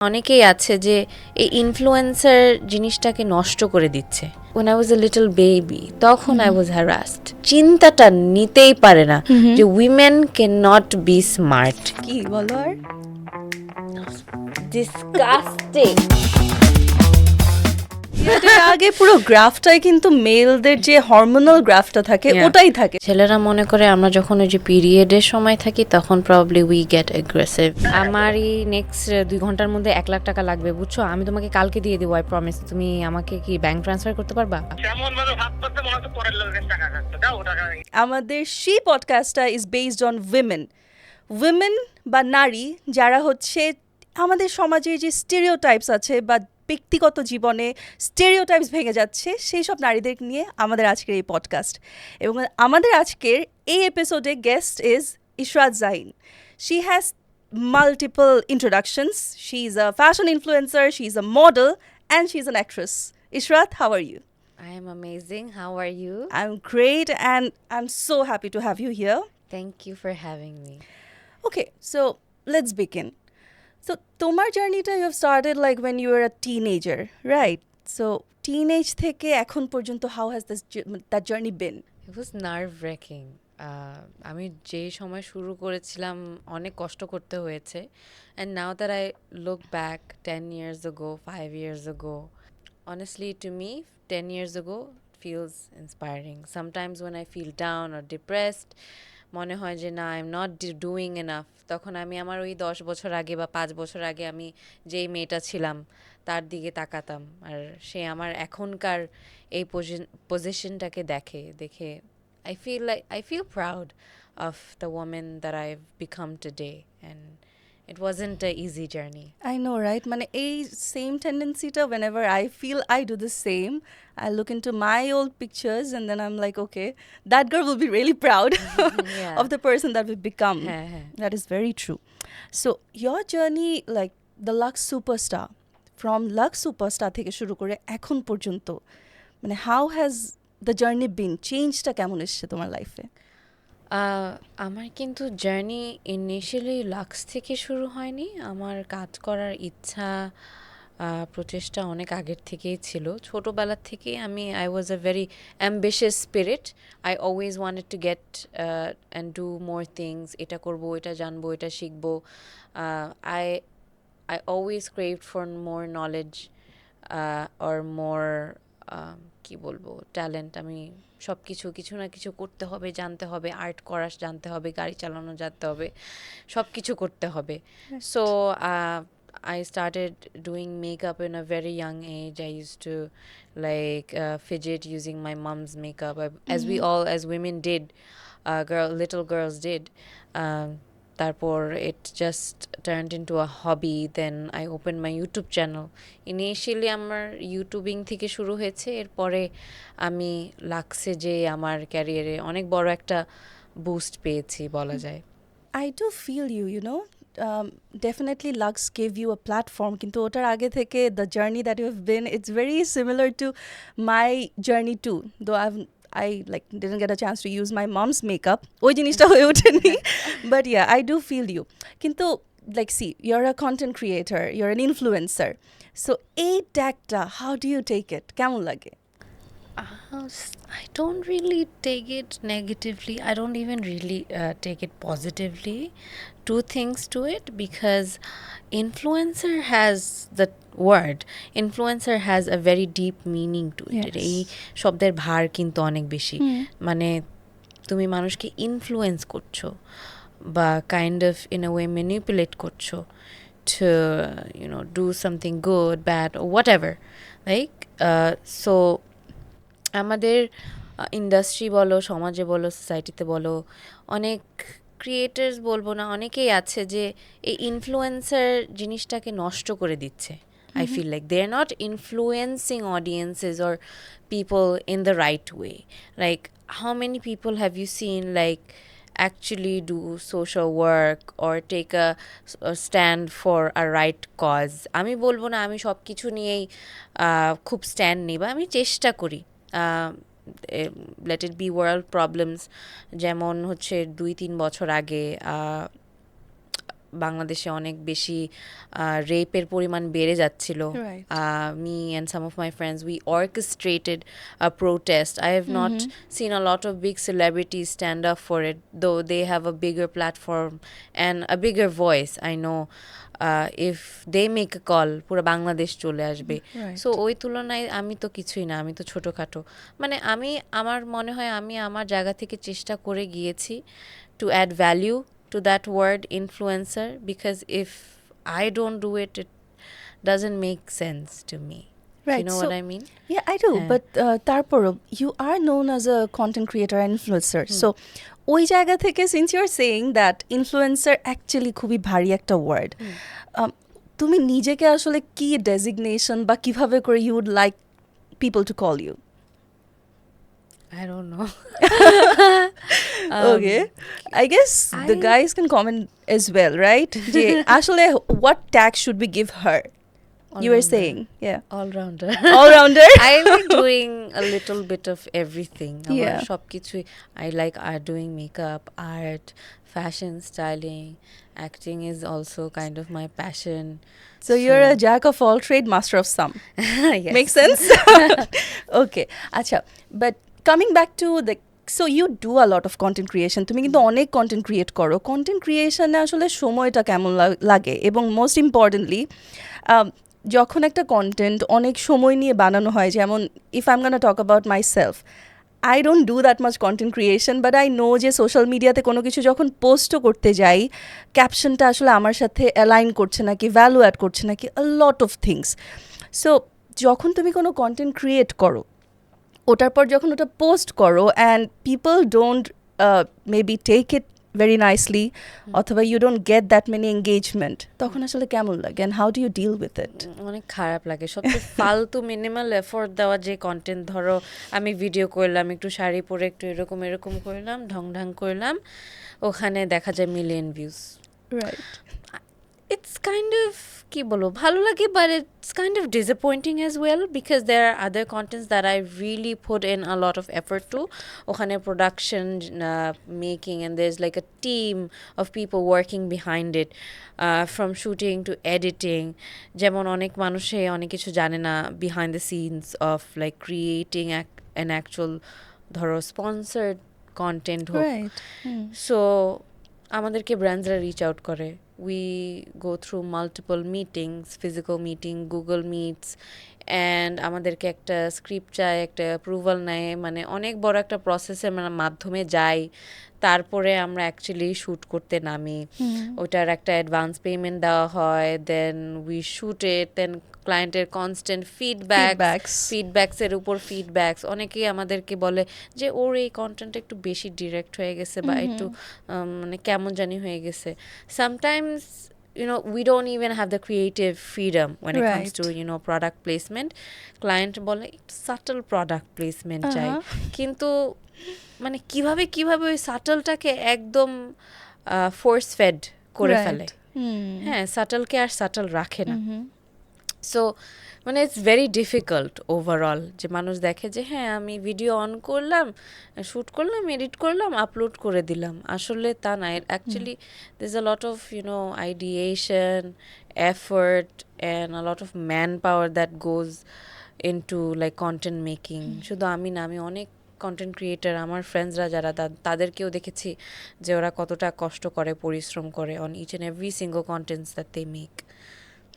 অনেকেই আছে যে এই ইনফ্লুয়েন্সার জিনিসটাকে নষ্ট করে দিচ্ছে। when I was a little baby তখন I was harassed, চিন্তাটা নিতেই পারে না যে women cannot be smart। কি বলো আর disgusting। এর আগে পুরো গ্রাফটাই কিন্তু মেলদের যে হরমোনাল গ্রাফটা থাকে ওটাই থাকে। ছেলেরা মনে করে আমরা যখন ওই যে পিরিয়ডের সময় থাকি তখন প্রবাবলি উই গেট অ্যাগ্রেসিভ। আমারই নেক্সট 2 ঘন্টার মধ্যে 1 লাখ টাকা লাগবে, বুঝছো? আমি তোমাকে কালকে দিয়ে দেবো, আই প্রমিস। তুমি আমাকে কি ব্যাংক ট্রান্সফার করতে পারবা? আমাদের সেই পডকাস্টটা ইজ বেসড অন উইমেন বা নারী যারা হচ্ছে আমাদের সমাজে যে স্টেরিওটাইপস আছে বা ব্যক্তিগত জীবনে স্টেরিওটাইপস ভেঙে যাচ্ছে সেই সব নারীদের নিয়ে আমাদের আজকের এই পডকাস্ট। এবং আমাদের আজকের এই এপিসোডে guest is Ishrat Jahin. She has multiple introductions. She's a fashion influencer, she's a model, and she's an actress. Ishrat, how are you? I am amazing. How are you? I'm great and I'm so happy to have you here. Thank you for having me. Okay, so let's begin. So, tomar journey ta you have started like when you were a teenager, right? So, teenage থেকে এখন পর্যন্ত how has that journey been? It was nerve-wracking. আমি যে সময় শুরু করেছিলাম অনেক কষ্ট করতে হয়েছে, and now that I look back 10 years ago, 5 years ago, honestly to me 10 years ago feels inspiring. Sometimes when I feel down or depressed, মনে হয় যে না, I'm not doing enough, তখন আমি আমার ওই 10 বছর আগে বা 5 বছর আগে আমি যেই মেয়েটা ছিলাম তার দিকে তাকাতাম, আর সে আমার এখনকার এই পজিশনটাকে দেখে I feel proud of the woman that I've become today, and it wasn't an easy journey. I know, right? মানে এই same tendency টা whenever I feel I do the same. I look into my old pictures and then I'm like, okay, that girl will be really proud of the person that we've become. That is very true. So your journey, like the Lux Superstar, from Lux Superstar থেকে শুরু করে এখন পর্যন্ত, মানে how has the journey been? চেঞ্জটা কেমন এসেছে তোমার লাইফে? আমার কিন্তু জার্নি ইনিশিয়ালি লাক্স থেকে শুরু হয়নি। আমার কাজ করার ইচ্ছা, প্রচেষ্টা অনেক আগের থেকেই ছিল। ছোটোবেলার থেকেই I was a very ambitious spirit. I always wanted to get and do more things. এটা করব, এটা জানবো, এটা শিখবো। I always craved for more knowledge or more কি বলবো, ট্যালেন্ট। আমি সব কিছু না কিছু করতে হবে, জানতে হবে, আর্ট করা জানতে হবে, গাড়ি চালানো জানতে হবে, সব কিছু করতে হবে। So I started doing makeup in a very young age. I used to fidget using my mom's makeup, as we all as women did, little girls did. তারপর it just turned into a hobby. Then I opened my YouTube channel. Initially আমার YouTubing থেকে শুরু হয়েছে, এরপরে আমি লাক্সে যে আমার ক্যারিয়ারে অনেক বড় একটা বুস্ট পেয়েছি বলা যায়। I do feel you know. Definitely Lux gave you a platform, কিন্তু ওটার আগে থেকে the journey that you have been, it's very similar to my journey too, though I didn't get a chance to use my mom's makeup. ওই জিনিসটা হয়ে ওঠেনি, but yeah, I do feel you. কিন্তু see, you're a content creator, you're an influencer. So এই tagটা, how do you take it? কেমন লাগে? I don't really take it negatively. I don't even really take it positively. Two things to it, because influencer has the word influencer has a very deep meaning to it. এই শব্দের ভার কিন্তু অনেক বেশি। মানে তুমি মানুষকে ইনফ্লুয়েন্স করছো বা kind of in a way manipulate করছো to do something good, bad, or whatever, so আমাদের ইন্ডাস্ট্রি বলো, সমাজে বলো, সোসাইটিতে বলো, অনেক ক্রিয়েটার্স বলবো না, অনেকেই আছে যে এই ইনফ্লুয়েন্সার জিনিসটাকে নষ্ট করে দিচ্ছে। I feel like they're not influencing audiences or people in the right way. Like, how many people have you seen actually do social work or take a stand for a right cause? আমি বলবো না আমি সব কিছু নিয়েই খুব stand নিই, বা আমি চেষ্টা করি। let it be world problems, যেমন হচ্ছে 2-3 বছর আগে বাংলাদেশে অনেক বেশি রেপের পরিমাণ বেড়ে যাচ্ছিল, Right. me and some of my friends, we orchestrated a protest. I have not seen a lot of big celebrities stand up for it, though they have a bigger platform and a bigger voice. I know if they make a call পুরো বাংলাদেশ চলে আসবে। Right. So ওই তুলনায় আমি তো কিছুই না, আমি তো ছোটোখাটো। মানে আমি আমার মনে হয় আমি আমার জায়গা থেকে চেষ্টা করে গিয়েছি to add value to that word influencer, because if I don't do it, it doesn't make sense to me. Right. You know so, what I mean? Yeah, I do. হ্যাঁ। But তারপরও you are known as a content creator and influencer. So ওই জায়গা থেকে since you're saying that influencer actually খুবই ভারী একটা word, তুমি নিজেকে আসলে কি designation বা কিভাবে করে you would like people to call you? I don't know. Okay. I guess the guys can comment as well, right? যে আসলে what tag should we give her? You were saying, yeah. All-rounder. All-rounder? I like doing a little bit of everything. Yeah. সবকিছুই I like doing makeup, art, fashion, styling. Acting is also kind of my passion. So you're a jack of all trade, master of some. Yes. Makes sense? Okay. Acha, but coming back to the so you do a lot of content creation. তুমি কিন্তু অনেক content create করো. Content creation এ আসলে সময়টা কেমন লাগে এবং most importantly যখন একটা কন্টেন্ট অনেক সময় নিয়ে বানানো হয়, যেমন if I'm gonna talk about myself, I don't do that much content creation, but I know যে সোশ্যাল মিডিয়াতে কোনো কিছু যখন পোস্টও করতে যাই, ক্যাপশনটা আসলে আমার সাথে অ্যালাইন করছে নাকি, ভ্যালু অ্যাড করছে নাকি, a lot of things. So যখন তুমি কোনো কন্টেন্ট ক্রিয়েট করো, ওটার পর যখন ওটা পোস্ট করো and people don't maybe take it very nicely, অথবা you don't get that many engagement, তখন আসলে কেমন লাগে and how do you deal with it? অনেক খারাপ লাগে। সবচেয়ে ফালতু মিনিমাল এফোর্ট দেওয়া যে কন্টেন্ট, ধরো আমি ভিডিও করলাম, একটু শাড়ি পরে একটু এরকম এরকম করলাম, ঢং ঢং করলাম, ওখানে দেখা যায় million views. Right. It's kind of কি বলবো, ভালো লাগে, but it's kind of disappointing as well, because there are other contents that I really put in a lot of effort to. ওখানে production making, and there's like a team of people working behind it, from shooting to editing. যেমন অনেক মানুষে অনেক কিছু জানে না behind the scenes of like creating an actual ধরো sponsored content হোক। Right. So আমাদেরকে ব্র্যান্ডসরা রিচ আউট করে, we go through multiple meetings, physical meeting, Google Meets, and আমাদেরকে একটা স্ক্রিপ্ট চায়, একটা অ্যাপ্রুভাল নেয়, মানে অনেক বড় একটা প্রসেসের মাধ্যমে যাই, তারপরে আমরা অ্যাকচুয়ালি শ্যুট করতে নামি। ওটার একটা অ্যাডভান্স পেমেন্ট দেওয়া হয়, দেন উই শ্যুট ইট, দেন ক্লায়েন্টের কনস্ট্যান্ট ফিডব্যাকসের উপর ফিডব্যাকস। অনেকেই আমাদেরকে বলে যে ওর এই কন্টেন্ট একটু বেশি ডিরেক্ট হয়ে গেছে, বা একটু মানে কেমন জানি হয়ে গেছে। Sometimes you know, we don't even have the creative freedom when it comes to, you know, product placement. Client বলে subtle product placement চাই, কিন্তু মানে কিভাবে ওই সাটলটাকে একদম ফোর্স ফেড করে ফেলে। হ্যাঁ, সাটলকে আর সাটল রাখে না। সো মানে ইটস ভেরি ডিফিকাল্ট ওভারঅল, যে মানুষ দেখে যে হ্যাঁ আমি ভিডিও অন করলাম, শ্যুট করলাম, এডিট করলাম, আপলোড করে দিলাম। আসলে তা না, actually there is a lot of you know ideation, effort and a lot of manpower that goes into like content making. শুধু আমি না, আমি অনেক কন্টেন্ট ক্রিয়েটার, আমার ফ্রেন্ডসরা যারা, তাদেরকেও দেখেছি যে ওরা কতটা কষ্ট করে, পরিশ্রম করে on each and every single contents that they make.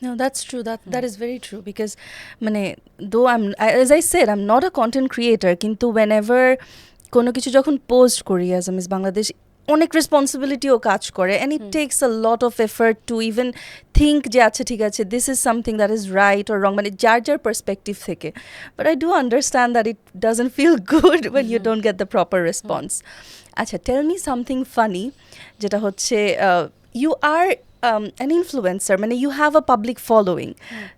No, that's true. That is very true, because মানে though as I said, I'm not a content creator, কিন্তু whenever কোনো কিছু যখন পোস্ট করি as a Miss Bangladesh, অনেক রেসপন্সিবিলিটিও কাজ করে, and it takes a lot of effort to even think যে আচ্ছা ঠিক আছে, this is something that is right or wrong, মানে যার perspective থেকে. But I do understand that it doesn't feel good when you don't get the proper response. আচ্ছা, tell me something funny, যেটা হচ্ছে you are an influencer, মানে you have a public following.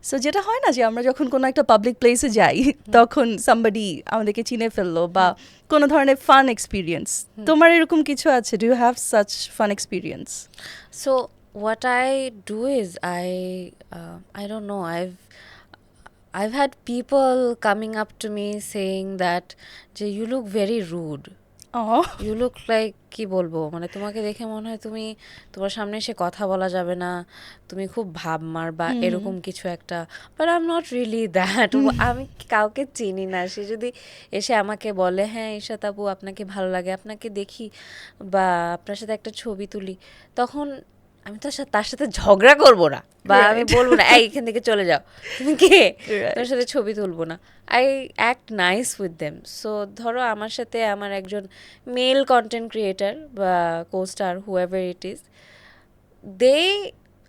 So যেটা হয় না যে আমরা যখন কোনো একটা পাবলিক প্লেসে যাই, তখন somebody আমাদেরকে চিনে ফেললো, বা কোনো ধরনের ফান এক্সপিরিয়েন্স, তোমার এরকম কিছু আছে? Do you have such fun experience? So what I do is I don't know, I've had people coming up to me saying that you look very rude. You look like কি বলবো মানে তোমাকে দেখে মনে হয় তুমি তোমার সামনে এসে কথা বলা যাবে না, তুমি খুব ভাব মার বা এরকম কিছু একটা, but I am not really that. আমি কাউকে চিনি না, সে যদি এসে আমাকে বলে হ্যাঁ ইশরাত আপু আপনাকে ভালো লাগে, আপনাকে দেখি বা আপনার সাথে একটা ছবি তুলি, তখন আমি তো তার সাথে ঝগড়া করবো না বা আমি বলবো না এই এখান থেকে চলে যাও তুমি কে, তার সাথে ছবি তুলবো না। I act nice with them. So ধরো আমার সাথে আমার একজন মেল কন্টেন্ট ক্রিয়েটার বা costar whoever it is, they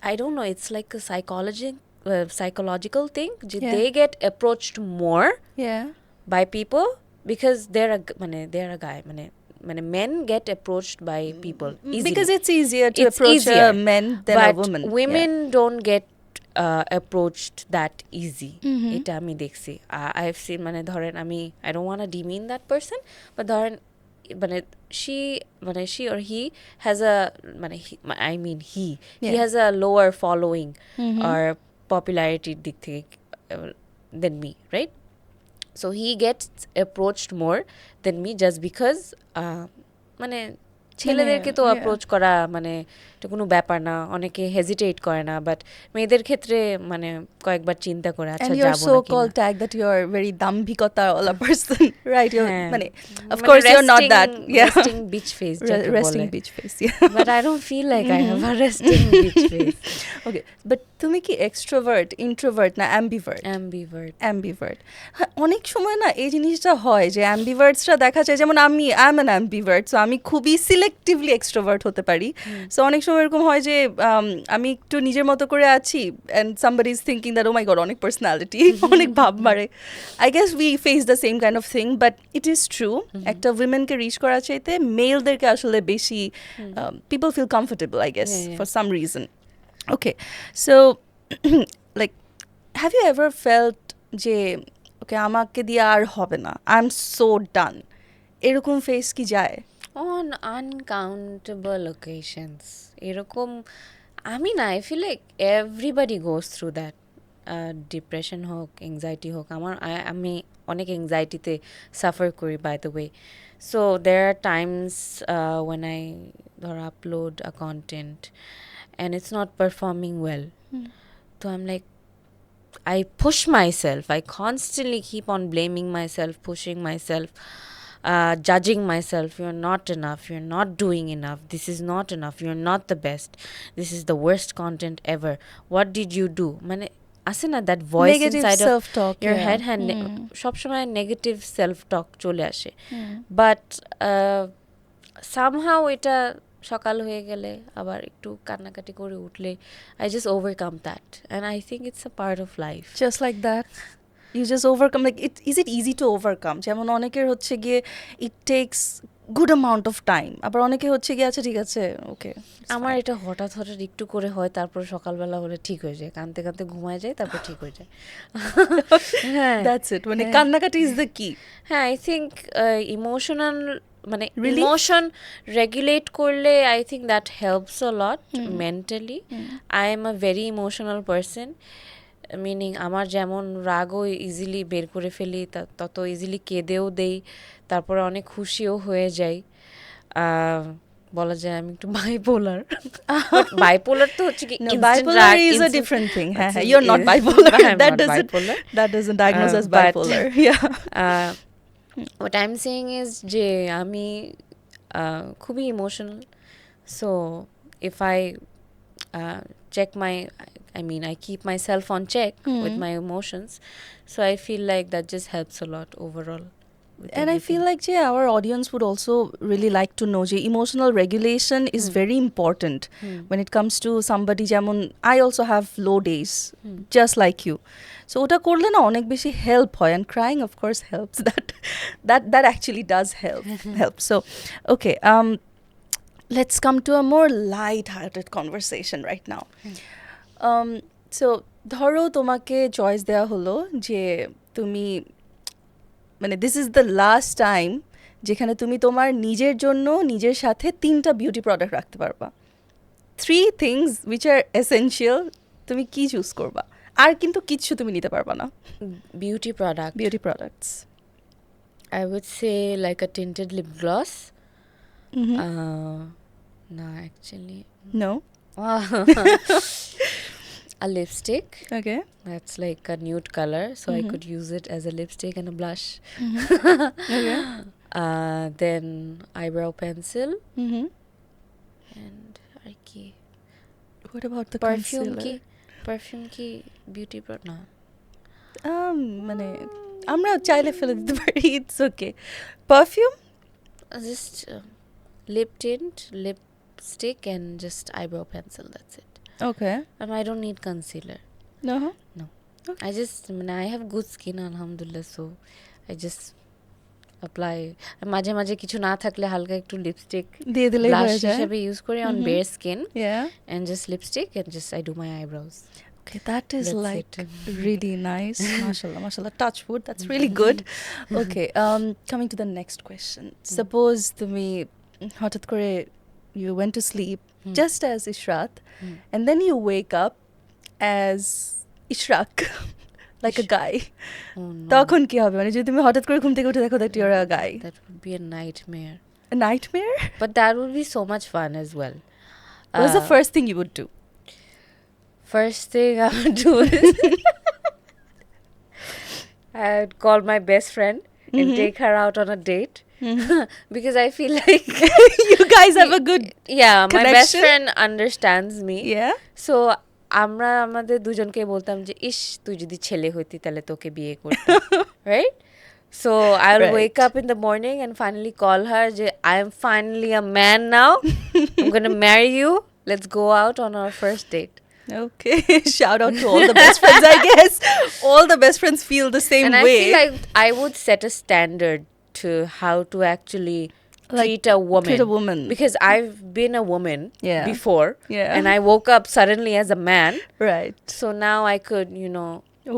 I don't know it's like a psychological thing যে Yeah. they get approached more Yeah. by people because they're a guy মানে men get approached by people easily. Because it's easier to It's approach easier, a man than but a woman. women don't get approached that easy. এটা আমি দেখছি, I have seen মানে ধরেন আমি I don't want to demean that person, but ধরেন মানে she or he has a he Yeah. has a lower following or popularity দিক থেকে than me, right? So he gets approached more than me just because মানে ছেলেদেরকে তো approach করা মানে এটা কোনো ব্যাপার না, অনেকে হেজিটেট করে না, বাট মেয়েদের ক্ষেত্রে মানে কয়েকবার চিন্তা করে আচ্ছা And you're যাবো so নাকি called না। tag that you're very dambhikota wala person, right? You're হ্যাঁ, মানে of মানে course you're not that. Yeah. resting beach face যাকে Resting বলে। beach face. Yeah. But I don't feel like I have a resting beach face. Okay, but তুমি কি extrovert, introvert না ambivert? Ambivert. হ্যাঁ, অনেক সময় না এই জিনিসটা হয় যে অ্যাম্বিভার্টসরা দেখা যায়, যেমন আমি আই এম অ্যান অ্যাম্বিভার্ট, সো আমি খুবই সিলেক্টিভলি এক্সট্রোভার্ট হতে পারি। সো অনেক সময় এরকম হয় যে আমি একটু নিজের মতো করে আছি and somebody is thinking that oh my god অনেক পার্সোনালিটি, অনেক ভাব মারে। I guess we face the same kind of thing, but it is true একটা উইমেনকে রিচ করার চাইতে মেলদেরকে আসলে বেশি people feel comfortable I guess for some reason. Okay, so like have you ever felt যে ওকে আমাকে দিয়ে আর হবে না, আই এম সো ডান, এরকম ফেস কি যায়? On uncountable occasions এরকম আমি না, I feel like everybody goes through that, depression হোক এংজাইটি হোক, আমি অনেক এংজাইটিতে সাফার করি by the way. So there are times when I ধর upload a content and it's not performing well, তো I am like I push myself. I constantly keep on blaming myself, pushing myself, judging myself. You're not enough. You're not doing enough. This is not enough. You're not the best. This is the worst content ever. What did you do? মানে আছে না that voice Negative inside of self-talk, your yeah. head, হ্যাঁ সবসময় negative self টক চলে আসে। But somehow এটা সকাল হয়ে গেলে আবার একটু কান্নাকাটি করে উঠলে I just overcome that, and I think it's a part of life. Just like that, you just overcome. Like, is it easy to overcome? যেমন অনেকের হচ্ছে গিয়ে it takes good amount of time, আবার অনেকে হচ্ছে গিয়ে আচ্ছা ঠিক আছে ওকে। আমার এটা হঠাৎ একটু করে হয়, তারপর সকালবেলা হলে ঠিক হয়ে যায়, কাঁদতে কাঁদতে ঘুমায় যায়, তারপর ঠিক হয়ে যায়। হ্যাঁ, দ্যাটস ইট, মানে কান্নাকাটি ইজ দ্য কি। হ্যাঁ, আই থিঙ্ক ইমোশনাল মানে ইমোশন রেগুলেট করলে I think that helps a lot mentally. I am a very emotional person, meaning আমার যেমন রাগও ইজিলি বের করে ফেলি, তত ইজিলি কেঁদেও দেই, তারপরে অনেক খুশিও হয়ে যাই। বলা যায় আমি একটু বাইপোলার। বাইপোলার তো হচ্ছে কি bipolar is a different thing. You're not bipolar. That doesn't diagnose as bipolar. Yeah. What I'm saying is যে আমি খুবই emotional, so if I check I keep myself on check with my emotions, so I feel like that just helps a lot overall. And I feel like our audience would also really like to know যে emotional regulation is very important when it comes to somebody, যেমন I also have low days just like you, so ওটা করলে না অনেক বেশি help হয়, and crying of course helps. That actually does help. So okay, let's come to a more light-hearted conversation right now. So ধরো তোমাকে choice দেওয়া হলো যে তুমি মানে this is the last time যেখানে তুমি তোমার নিজের জন্য নিজের সাথে 3টা বিউটি প্রোডাক্ট রাখতে পারবা, 3 things which are essential, তুমি কি চুজ করবা? আর কিন্তু কিচ্ছু তুমি নিতে পারবা না। Beauty products I would say like a tinted lip gloss No, actually. No. A lipstick. Okay. That's like a nude color, so I could use it as a lipstick and a blush. Okay. Then eyebrow pencil and ki What about the perfume concealer? perfume ki beauty product না মানে আমরা চাইলে ফেলে দিতে পারি, it's okay. Perfume? just lip tint, lipstick and just eyebrow pencil, that's it. Okay. And I don't need concealer. No. I just I have good skin alhamdulillah, so I just apply. মাঝে মাঝে কিছু না থাকলে হালকা একটু lipstick দিয়ে দিলেই হয়ে যায় হিসেবে ইউজ করি on bare skin. Yeah. And just lipstick and just I do my eyebrows. Okay, that is That's like it. really nice. Mashallah, touch wood. That's really good. Okay, coming to the next question. Suppose তুমি হঠাৎ করে you went to sleep just as Israt, and then you wake up as Ishraq, like a guy. Oh no. তখন কি হবে? মানে যদি তুমি হঠাৎ করে ঘুম থেকে উঠে দেখো that you're a guy. That would be a nightmare. A nightmare? But that would be so much fun as well. What's the first thing you would do? First thing I would do is I'd call my best friend and take her out on a date. Because I feel like You guys have a good yeah, my best connection? friend understands me. Yeah. So আমরা আমাদের দুজনকে বলতাম যে ইস তুই যদি ছেলে হইতি তাহলে তোকে বিয়ে করতাম, right? So I'll Right. wake up in the morning and finally call her যে I am finally a man now. I'm going to marry you. Let's go out on our first date. Okay, shout out to all the best friends, I guess. All the best friends feel the same And way. I feel like I would set a standard to how to actually treat a woman. Treat a woman. Because I've been a woman Yeah. before. Yeah. And I woke up suddenly as a man. Right. So now I could,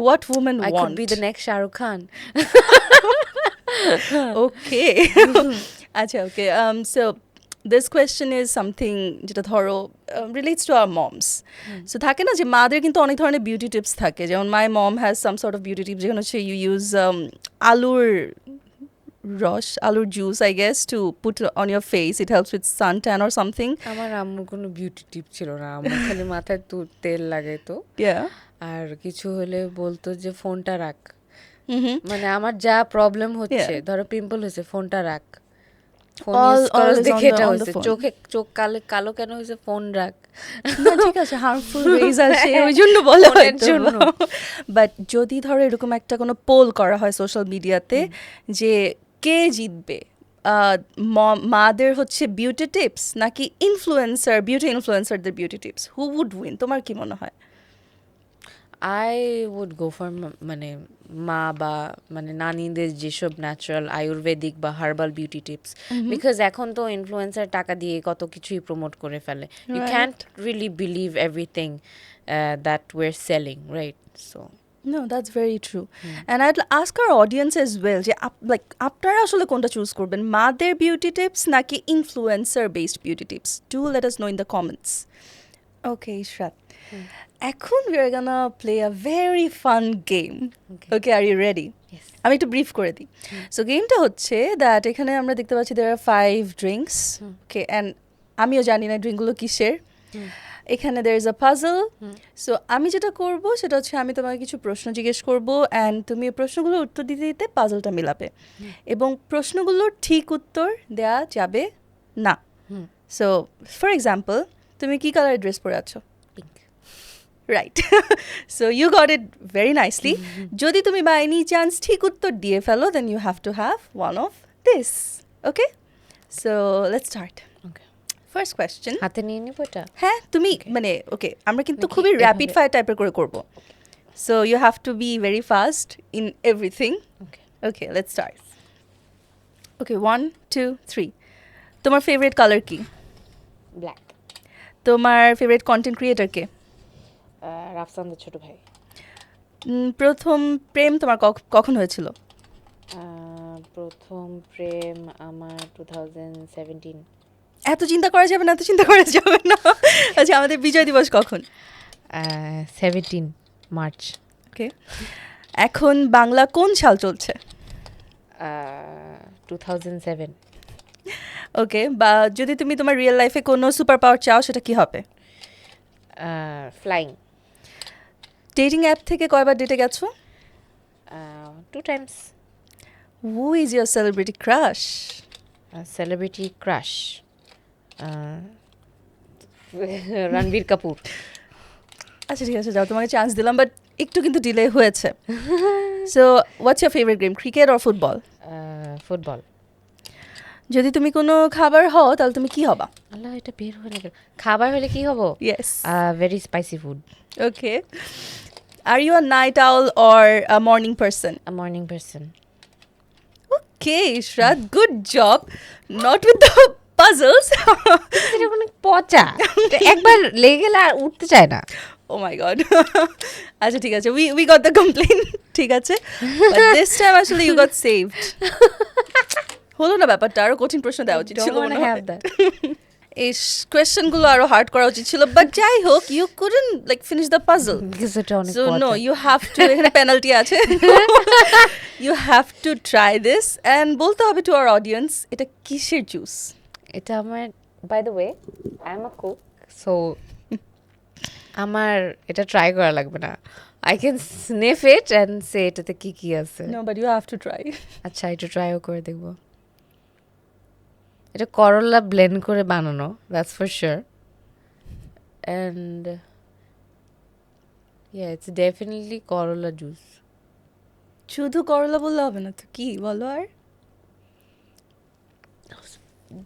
What woman I want? could be the next Shah Rukh Khan. Okay. Acha, okay. So this question is something যেটা ধরো relates to our moms. So থাকে না যে মাদের কিন্তু অনেক ধরনের beauty tips থাকে, যেমন my mom has some sort of beauty tips যেখানে হচ্ছে you use আলুর juice, I guess, to put on your face. It helps with suntan or something. আমার আম্মুর কোনো বিউটি টিপ ছিল না, আম্মু খালি মাথায় তেল লাগাইতো Yeah. আর কিছু হলে বলতো যে ফোনটা রাখ। মানে আমার যা প্রবলেম হচ্ছে, ধরো পিম্পল হয়েছে, ফোনটা রাখ, ফোন ইউজ করো দেখে এটা হয়েছে, চোখ কালো কেন হয়েছে, ফোন রাখ। না ঠিক আছে, হার্মফুল রেজ আসে ওই জন্য বলা হয় জন্য। বাট যদি ধরো এরকম একটা কোনো পোল করা হয় সোশ্যাল মিডিয়াতে যে কে জিতবে, মাদের হচ্ছে বিউটি টিপস নাকি বিউটি ইনফ্লুয়েন্সারদের beauty tips, who would win, তোমার কি মনে হয়? I would go for মানে মা বা মানে নানিদের যেসব ন্যাচারাল আয়ুর্বেদিক বা হার্বাল বিউটি টিপস, বিকজ এখন তো ইনফ্লুয়েন্সার টাকা দিয়ে কত কিছুই প্রমোট করে ফেলে, you can't really believe everything that they're selling, right? So No, that's very true. And I'd ask our audience as well, যে আপনারা আসলে কোনটা চুজ করবেন, মাদের বিউটি টিপস নাকি influencer based beauty tips? Do let us know in the comments. Okay, Israt. এখন we are gonna play a very fun game. Okay, are you ready? Yes. আমি একটু ব্রিফ করে দিই। সো গেমটা হচ্ছে দ্যাট এখানে আমরা দেখতে পাচ্ছি there are 5 drinks. Okay, and আমিও জানি না ড্রিঙ্কগুলো কিসের। এখানে there is a puzzle. So আমি যেটা করব সেটা হচ্ছে আমি তোমাকে কিছু প্রশ্ন জিজ্ঞেস করব অ্যান্ড তুমি প্রশ্নগুলোর উত্তর দিতে দিতে পাজলটা মিলাবে, এবং প্রশ্নগুলোর ঠিক উত্তর দেয়া যাবে না। সো ফর এক্সাম্পল, তুমি কি কালারের ড্রেস পরে আছো? Right. So you got it very nicely. যদি তুমি বাই এনি চান্স ঠিক উত্তর দিয়ে ফেলো then you have to have one of this. Okay, so let's start. First question, হাতে নিয়ে নিব এটা? হ্যাঁ তুমি মানে ওকে, আমরা কিন্তু খুবই র্যাপিড ফায়ার টাইপের করে করব, so you have to be very fast in everything. Okay, let's start. Okay, 1 2 3। তোমার ফেভারিট কালার কি? ব্ল্যাক। তোমার ফেভারিট কন্টেন্ট ক্রিয়েটর কে? রাফসানদের ছোট ভাই। প্রথম প্রেম তোমার কখন হয়েছিল? প্রথম প্রেম আমার 2017। এত চিন্তা করা যাবে না, এত চিন্তা করা যাবে না। আচ্ছা, আমাদের বিজয় দিবস কখন? 17 মার্চ। ওকে, এখন বাংলা কোন সাল চলছে? 2007। ওকে, বা যদি তুমি তোমার রিয়েল লাইফে কোনো সুপার পাওয়ার চাও সেটা কি হবে? ফ্লাইং। ডেটিং অ্যাপ থেকে কয়বার ডেটে গেছো? 2 times. Who is your celebrity crush? Celebrity crush. Ranbir Kapoor. আচ্ছা ঠিক আছে, যাও, তোমাকে চান্স দিলাম, বাট একটু কিন্তু ডিলে হয়েছে। So what's your favourite game, cricket or football? Football. যদি তুমি কোনো খাবার হও তাহলে তুমি কি হবা? আল্লাহ, এটা বের হয়ে গেল। খাবার হলে কি হবো? Yes. Very spicy food. Okay, are you a night owl or a morning person? A morning person. Okay Ishrat, good job, not with the puzzles. এটা কোনো পচা, একবার লেগে গেলে আর উঠতে চায় না। ও মাই গড। আচ্ছা ঠিক আছে, উই গট দ্য কমপ্লেন, ঠিক আছে, বাট দিস টাইম আসলে ইউ গট সেভড। হলো না ব্যাপারটা, আরো কঠিন প্রশ্ন দেওয়া উচিত ছিল মনে হয়। এই কোয়েশ্চেনগুলো আরো হার্ড করা উচিত ছিল, বাট যাই হোক, you couldn't like finish the puzzle. So no, you have to, এখানে পেনাল্টি আছে, you have to try this and বলতে হবে টু আওয়ার অডিয়েন্স এটা কিসের জুস। এটা আমার, by the way, I am a cook, so আমার এটা ট্রাই করা লাগবে না। I can sniff it and say এটাতে কি কি আছে। No, but you have to try. আচ্ছা, একটু ট্রাইও করে দেখবো। এটা করলা ব্লেন্ড করে বানানো, that's for sure, and yeah, it's definitely করলা জুস। শুধু করলা বললে হবে না তো, কি বলো আর?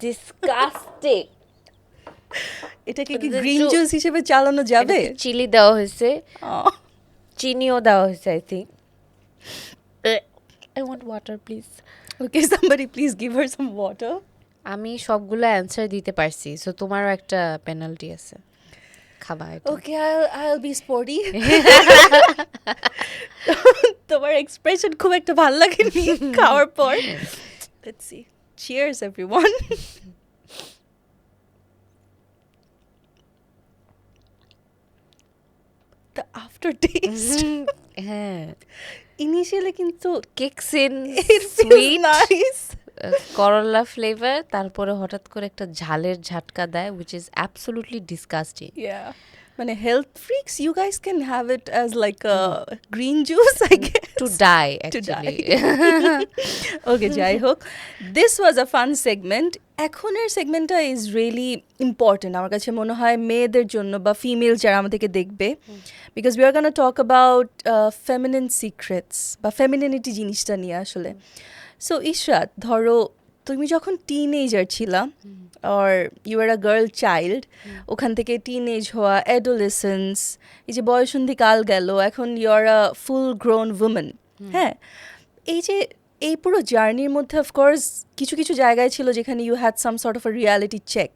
ডিসকাস্টিং। এটাকে কি গ্রিন জুস হিসেবে চালানো যাবে? চিলি দেওয়া হয়েছে, চিনিও দেওয়া হয়েছে, I think. I want water please. Okay, somebody please give her some water. আমি সবগুলো অ্যান্সার দিতে পারছি, সো তোমারও একটা পেনাল্টি আছে, খাবা এটা। Okay, I'll be sporty. তোমার এক্সপ্রেশন খুব একটা ভালো লাগেনি খাওয়ার পর। Let's see. Cheers everyone. The aftertaste. হ্যাঁ, Initially কিন্তু kicks in, it feels nice. করলা ফ্লেভার, তারপরে হঠাৎ করে একটা ঝালের ঝাটকা দেয়, which is absolutely disgusting. Yeah. মানে health freaks, you guys can have it as like a green juice, I guess. To die, To actually. Okay, যাই হোক, this was a fun segment. এখনের সেগমেন্টটা ইজ রিয়েলি ইম্পর্টেন্ট আমার কাছে মনে হয় মেয়েদের জন্য বা ফিমেল যারা আমাদেরকে দেখবে, because we are gonna talk about feminine secrets বা ফেমিনিনিটি জিনিসটা নিয়ে আসলে। সো ইশরাত, ধরো তুমি যখন টিনেজার ছিলা or you are a girl child, ওখান থেকে টিনেজ হওয়া, অ্যাডোলেসেন্স, এই যে বয়সন্ধিকাল গেল, এখন you are a full grown women. হ্যাঁ, এই যে এই পুরো জার্নির মধ্যে অফকোর্স কিছু কিছু জায়গায় ছিল যেখানে you had some sort of a reality check.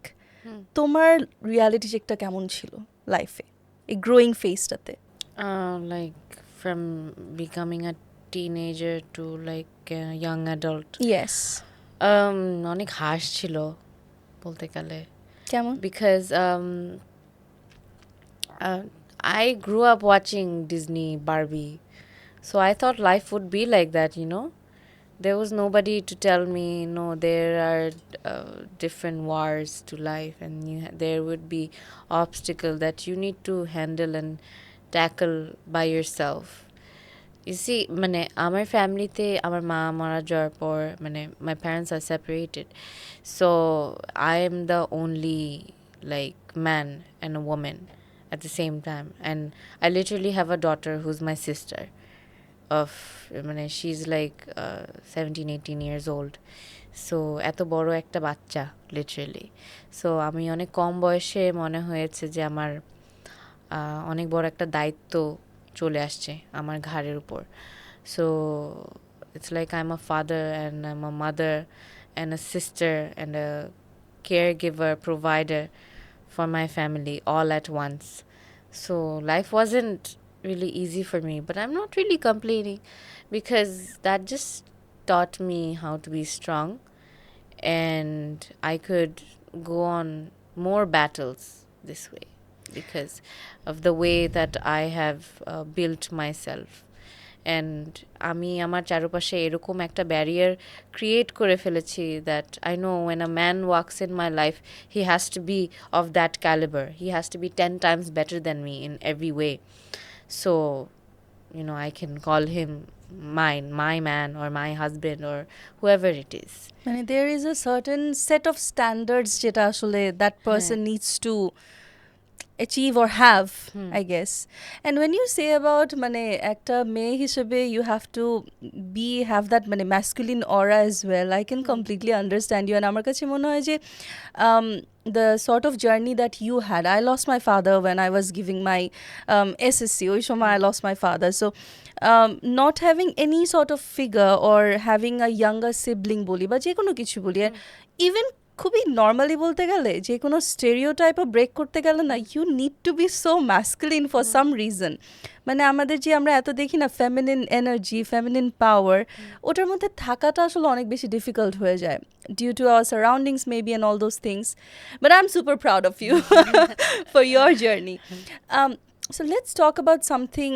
তোমার রিয়ালিটি চেকটা কেমন ছিল লাইফে এই গ্রোয়িং ফেজটাতে? Like from becoming a teenager to like a young adult. Yes. অনেক হার্শ ছিল বলতে গেলে, কেমন? because I grew up watching Disney, Barbie, so I thought life would be like that, you know. There was nobody to tell me, no, there are different wars to life, and there would be obstacle that you need to handle and tackle by yourself. You see, মানে আমার ফ্যামিলিতে আমার মা মারা যাওয়ার পর মানে my parents are separated, so I am the only like man and a woman at the same time, and I literally have a daughter who's my sister of মানে she's like 17-18 years old, so এত বড় একটা বাচ্চা literally. So আমি অনেক কম বয়সে মনে হয়েছে যে আমার অনেক বড় একটা দায়িত্ব চলে আসছে আমার ঘাড়ের উপর। So it's like I am a father and I am a mother and a sister and a care giver, provider for my family all at once. So life wasn't really easy for me, but I'm not really complaining because that just taught me how to be strong, and I could go on more battles this way because of the way that I have built myself and আমি আমার চারপাশে এরকম একটা barrier create করে ফেলেছি that I know when a man walks in my life he has to be of that caliber, he has to be 10 times better than me in every way, so you know I can call him my man or my husband or whoever it is. মানে there is a certain set of standards যেটা আসলে that person needs to achieve or have, I guess. And when you say about মানে একটা মেয়ে হিসেবে you have to have that মানে masculine aura as well, I can completely understand you. And আমার কাছে মনে হয় যে the sort of journey that you had, I lost my father when I was giving my SSC, ওই সময় I lost my father, so not having any sort of figure or having a younger sibling বলি বা যে কোনো কিছু বলি, even খুবই normally বলতে গেলে যে কোনো স্টেরিওটাইপও ব্রেক করতে গেলে না you need to be so masculine for some reason. মানে আমাদের যে আমরা এত দেখি না ফেমিনিন এনার্জি, ফেমিনিন পাওয়ার, ওটার মধ্যে থাকাটা আসলে অনেক বেশি ডিফিকাল্ট হয়ে যায় due to our surroundings maybe and all those things, but I am super proud of you for your journey. So let's talk about something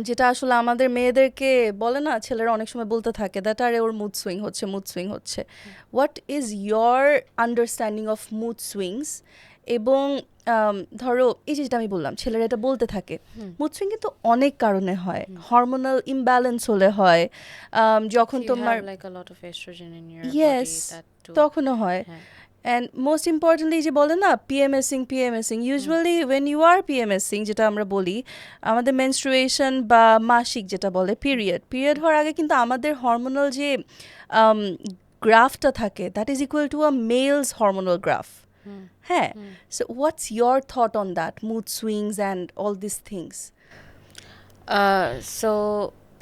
যেটা আসলে আমাদের মেয়েদেরকে বলে না, ছেলেরা অনেক সময় বলতে থাকে দ্যাট আরে ওর মুড সুইং হচ্ছে। What is your understanding of mood swings? এবং ধরো এই যেটা আমি বললাম ছেলেরা এটা বলতে থাকে, মুড সুইং কিন্তু অনেক কারণে হয়, হরমোনাল ইমব্যালেন্স হলে হয়, যখন তোমার ইয়েস তখনও হয়, and most importantly যে বলে না PMSing usually when you are PMSing যেটা আমরা বলি আমাদের menstruation বা মাসিক যেটা বলে পিরিয়ড হওয়ার আগে কিন্তু আমাদের হরমোনাল যে গ্রাফটা থাকে that is equal to a male's hormonal graph. হ্যাঁ, so what's your thought on that, mood swings and all these things? So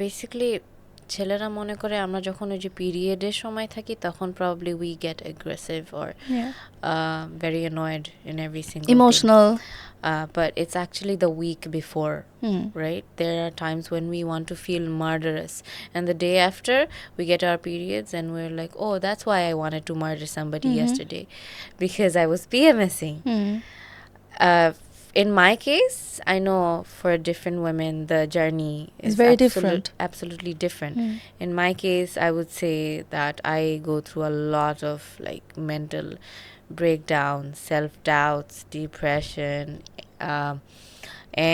basically ছেলেরা মনে করে আমরা যখন ওই যে পিরিয়ডের সময় থাকি তখন probably we get aggressive or very annoyed in every single emotional thing. But it's actually the week before, right? There are times when we want to feel murderous, and the day after we get our periods and we're like, oh, that's why I wanted to murder somebody yesterday, because I was PMSing. In my case, I know for different women the journey is very different. Absolutely different. In my case, I would say that I go through a lot of like mental breakdowns, self-doubts, depression,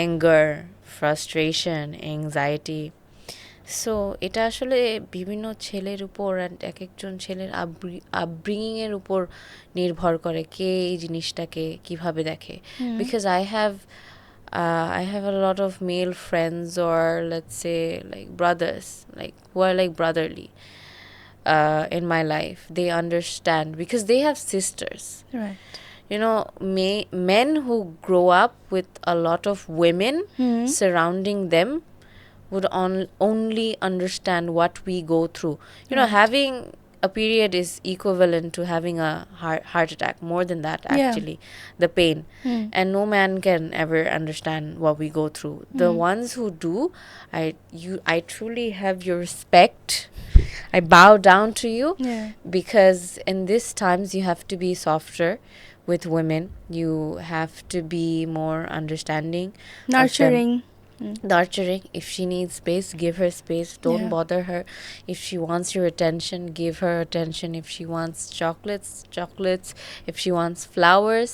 anger, frustration, anxiety. So এটা আসলে বিভিন্ন ছেলের উপর and এক একজন ছেলের আপব্রিঙিংয়ের উপর নির্ভর করে কে এই জিনিসটাকে কিভাবে দেখে, because I have a lot of male friends or let's say like brothers like who are like brotherly in my life. They understand because they have sisters, right? You know, men who grow up with a lot of women surrounding them would only understand what we go through. You know, having a period is equivalent to having a heart attack, more than that actually, the pain. And no man can ever understand what we go through. The ones who do, I truly have your respect. I bow down to you, because in these times you have to be softer with women. You have to be more understanding, nurturing. If she needs space, give her space. Don't bother her. If she wants your attention, give her attention. If she wants chocolates. If she wants flowers,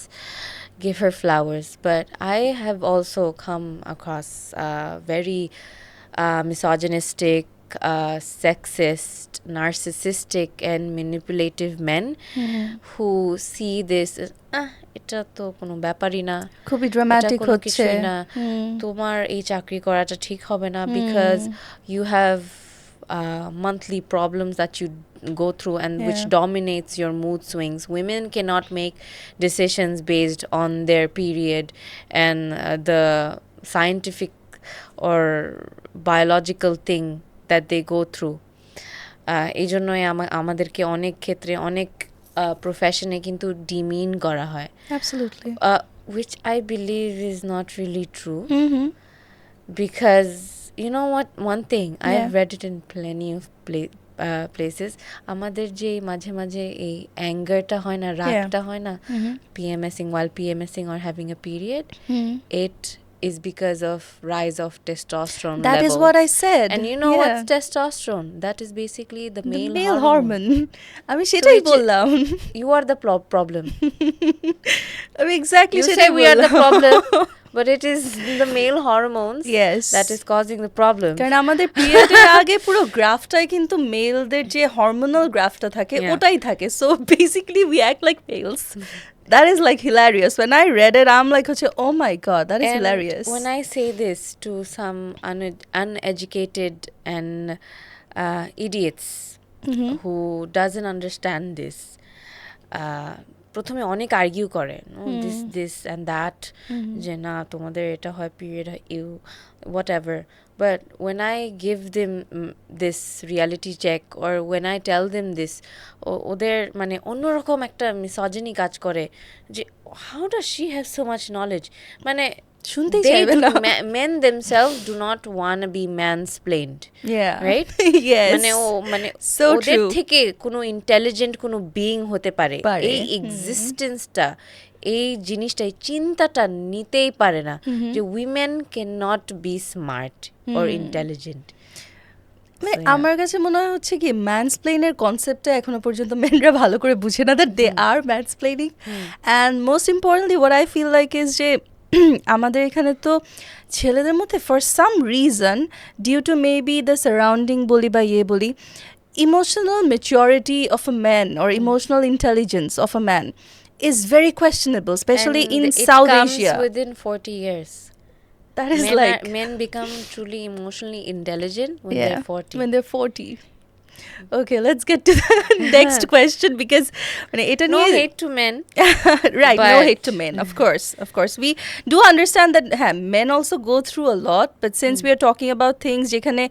give her flowers. But I have also come across very misogynistic, sexist, narcissistic and manipulative men who see this as এটা তো কোনো ব্যাপারই না, খুবই dramatic হচ্ছে না, তোমার এই চাকরি করাটা ঠিক হবে না, because you have monthly problems that you go through and which dominates your mood swings. Women cannot make decisions based on their period and the scientific or biological thing that they go through. এই জন্যই আমাদেরকে অনেক ক্ষেত্রে অনেক প্রফেশনে কিন্তু demean করা হয়, absolutely, which I believe is not really true. Because you know what, one thing I've read it in plenty of places, আমাদের যে মাঝে মাঝে এই অ্যাঙ্গারটা হয় না, রাগটা হয় না, PMSing, while PMSing or having a period, it is because of rise of testosterone That levels. is what I said. And you know Yeah. what's testosterone? That is basically the The male, male hormone. আমি সেটাই which- বললাম You are the problem. আমি exactly You say সেটাই we are the বললাম problem, but it is the male hormones Yes. that is causing the problem. কারণ আমাদের পিরিয়ডের আগে পুরো গ্রাফটাই কিন্তু মেলদের যে হরমোনাল গ্রাফটা থাকে Yeah. ওটাই থাকে so basically we act like males That is like hilarious. When I read it, I'm like, oh my god, that is And hilarious. when I say this to some uneducated and idiots who doesn't understand this, প্রথমে অনেক argue করে this and that, যে না তোমাদের এটা হয় period হয় whatever. But when I give them this reality check or when I tell them this, ওদের মানে অন্যরকম একটা মিসোজিনি কাজ করে যে how does she have so much knowledge, মানে শুনতেই they চাইবে না men themselves do not want to be mansplained. Yeah. Right? Yes. মানে So ওদের true. থেকে কোনো ইন্টেলিজেন্ট কোনো বিইং হতে পারে, পারে। এই এক্সিস্টেন্সটা এই জিনিসটা এই চিন্তাটা নিতেই পারে না যে women can not be smart or intelligent. আমার কাছে মনে হয় হচ্ছে কি ম্যানসপ্লেইনের কনসেপ্টটা এখনো পর্যন্ত মেনরা ভালো করে বুঝে না that they are mansplaining and most importantly what I feel like is যে আমাদের এখানে তো ছেলেদের মধ্যে for some reason due to maybe the surrounding বলি বা বলি emotional maturity of a man or emotional intelligence of a man is very questionable, especially And in it South comes Asia. within 40 years. That is like Men become truly emotionally intelligent when yeah, they're 40. when they're 40. Okay, let's get to the next question because No hate to men. right, no but- hate to men, of course we do understand that men also go through a lot, but since we are talking about things যেখানে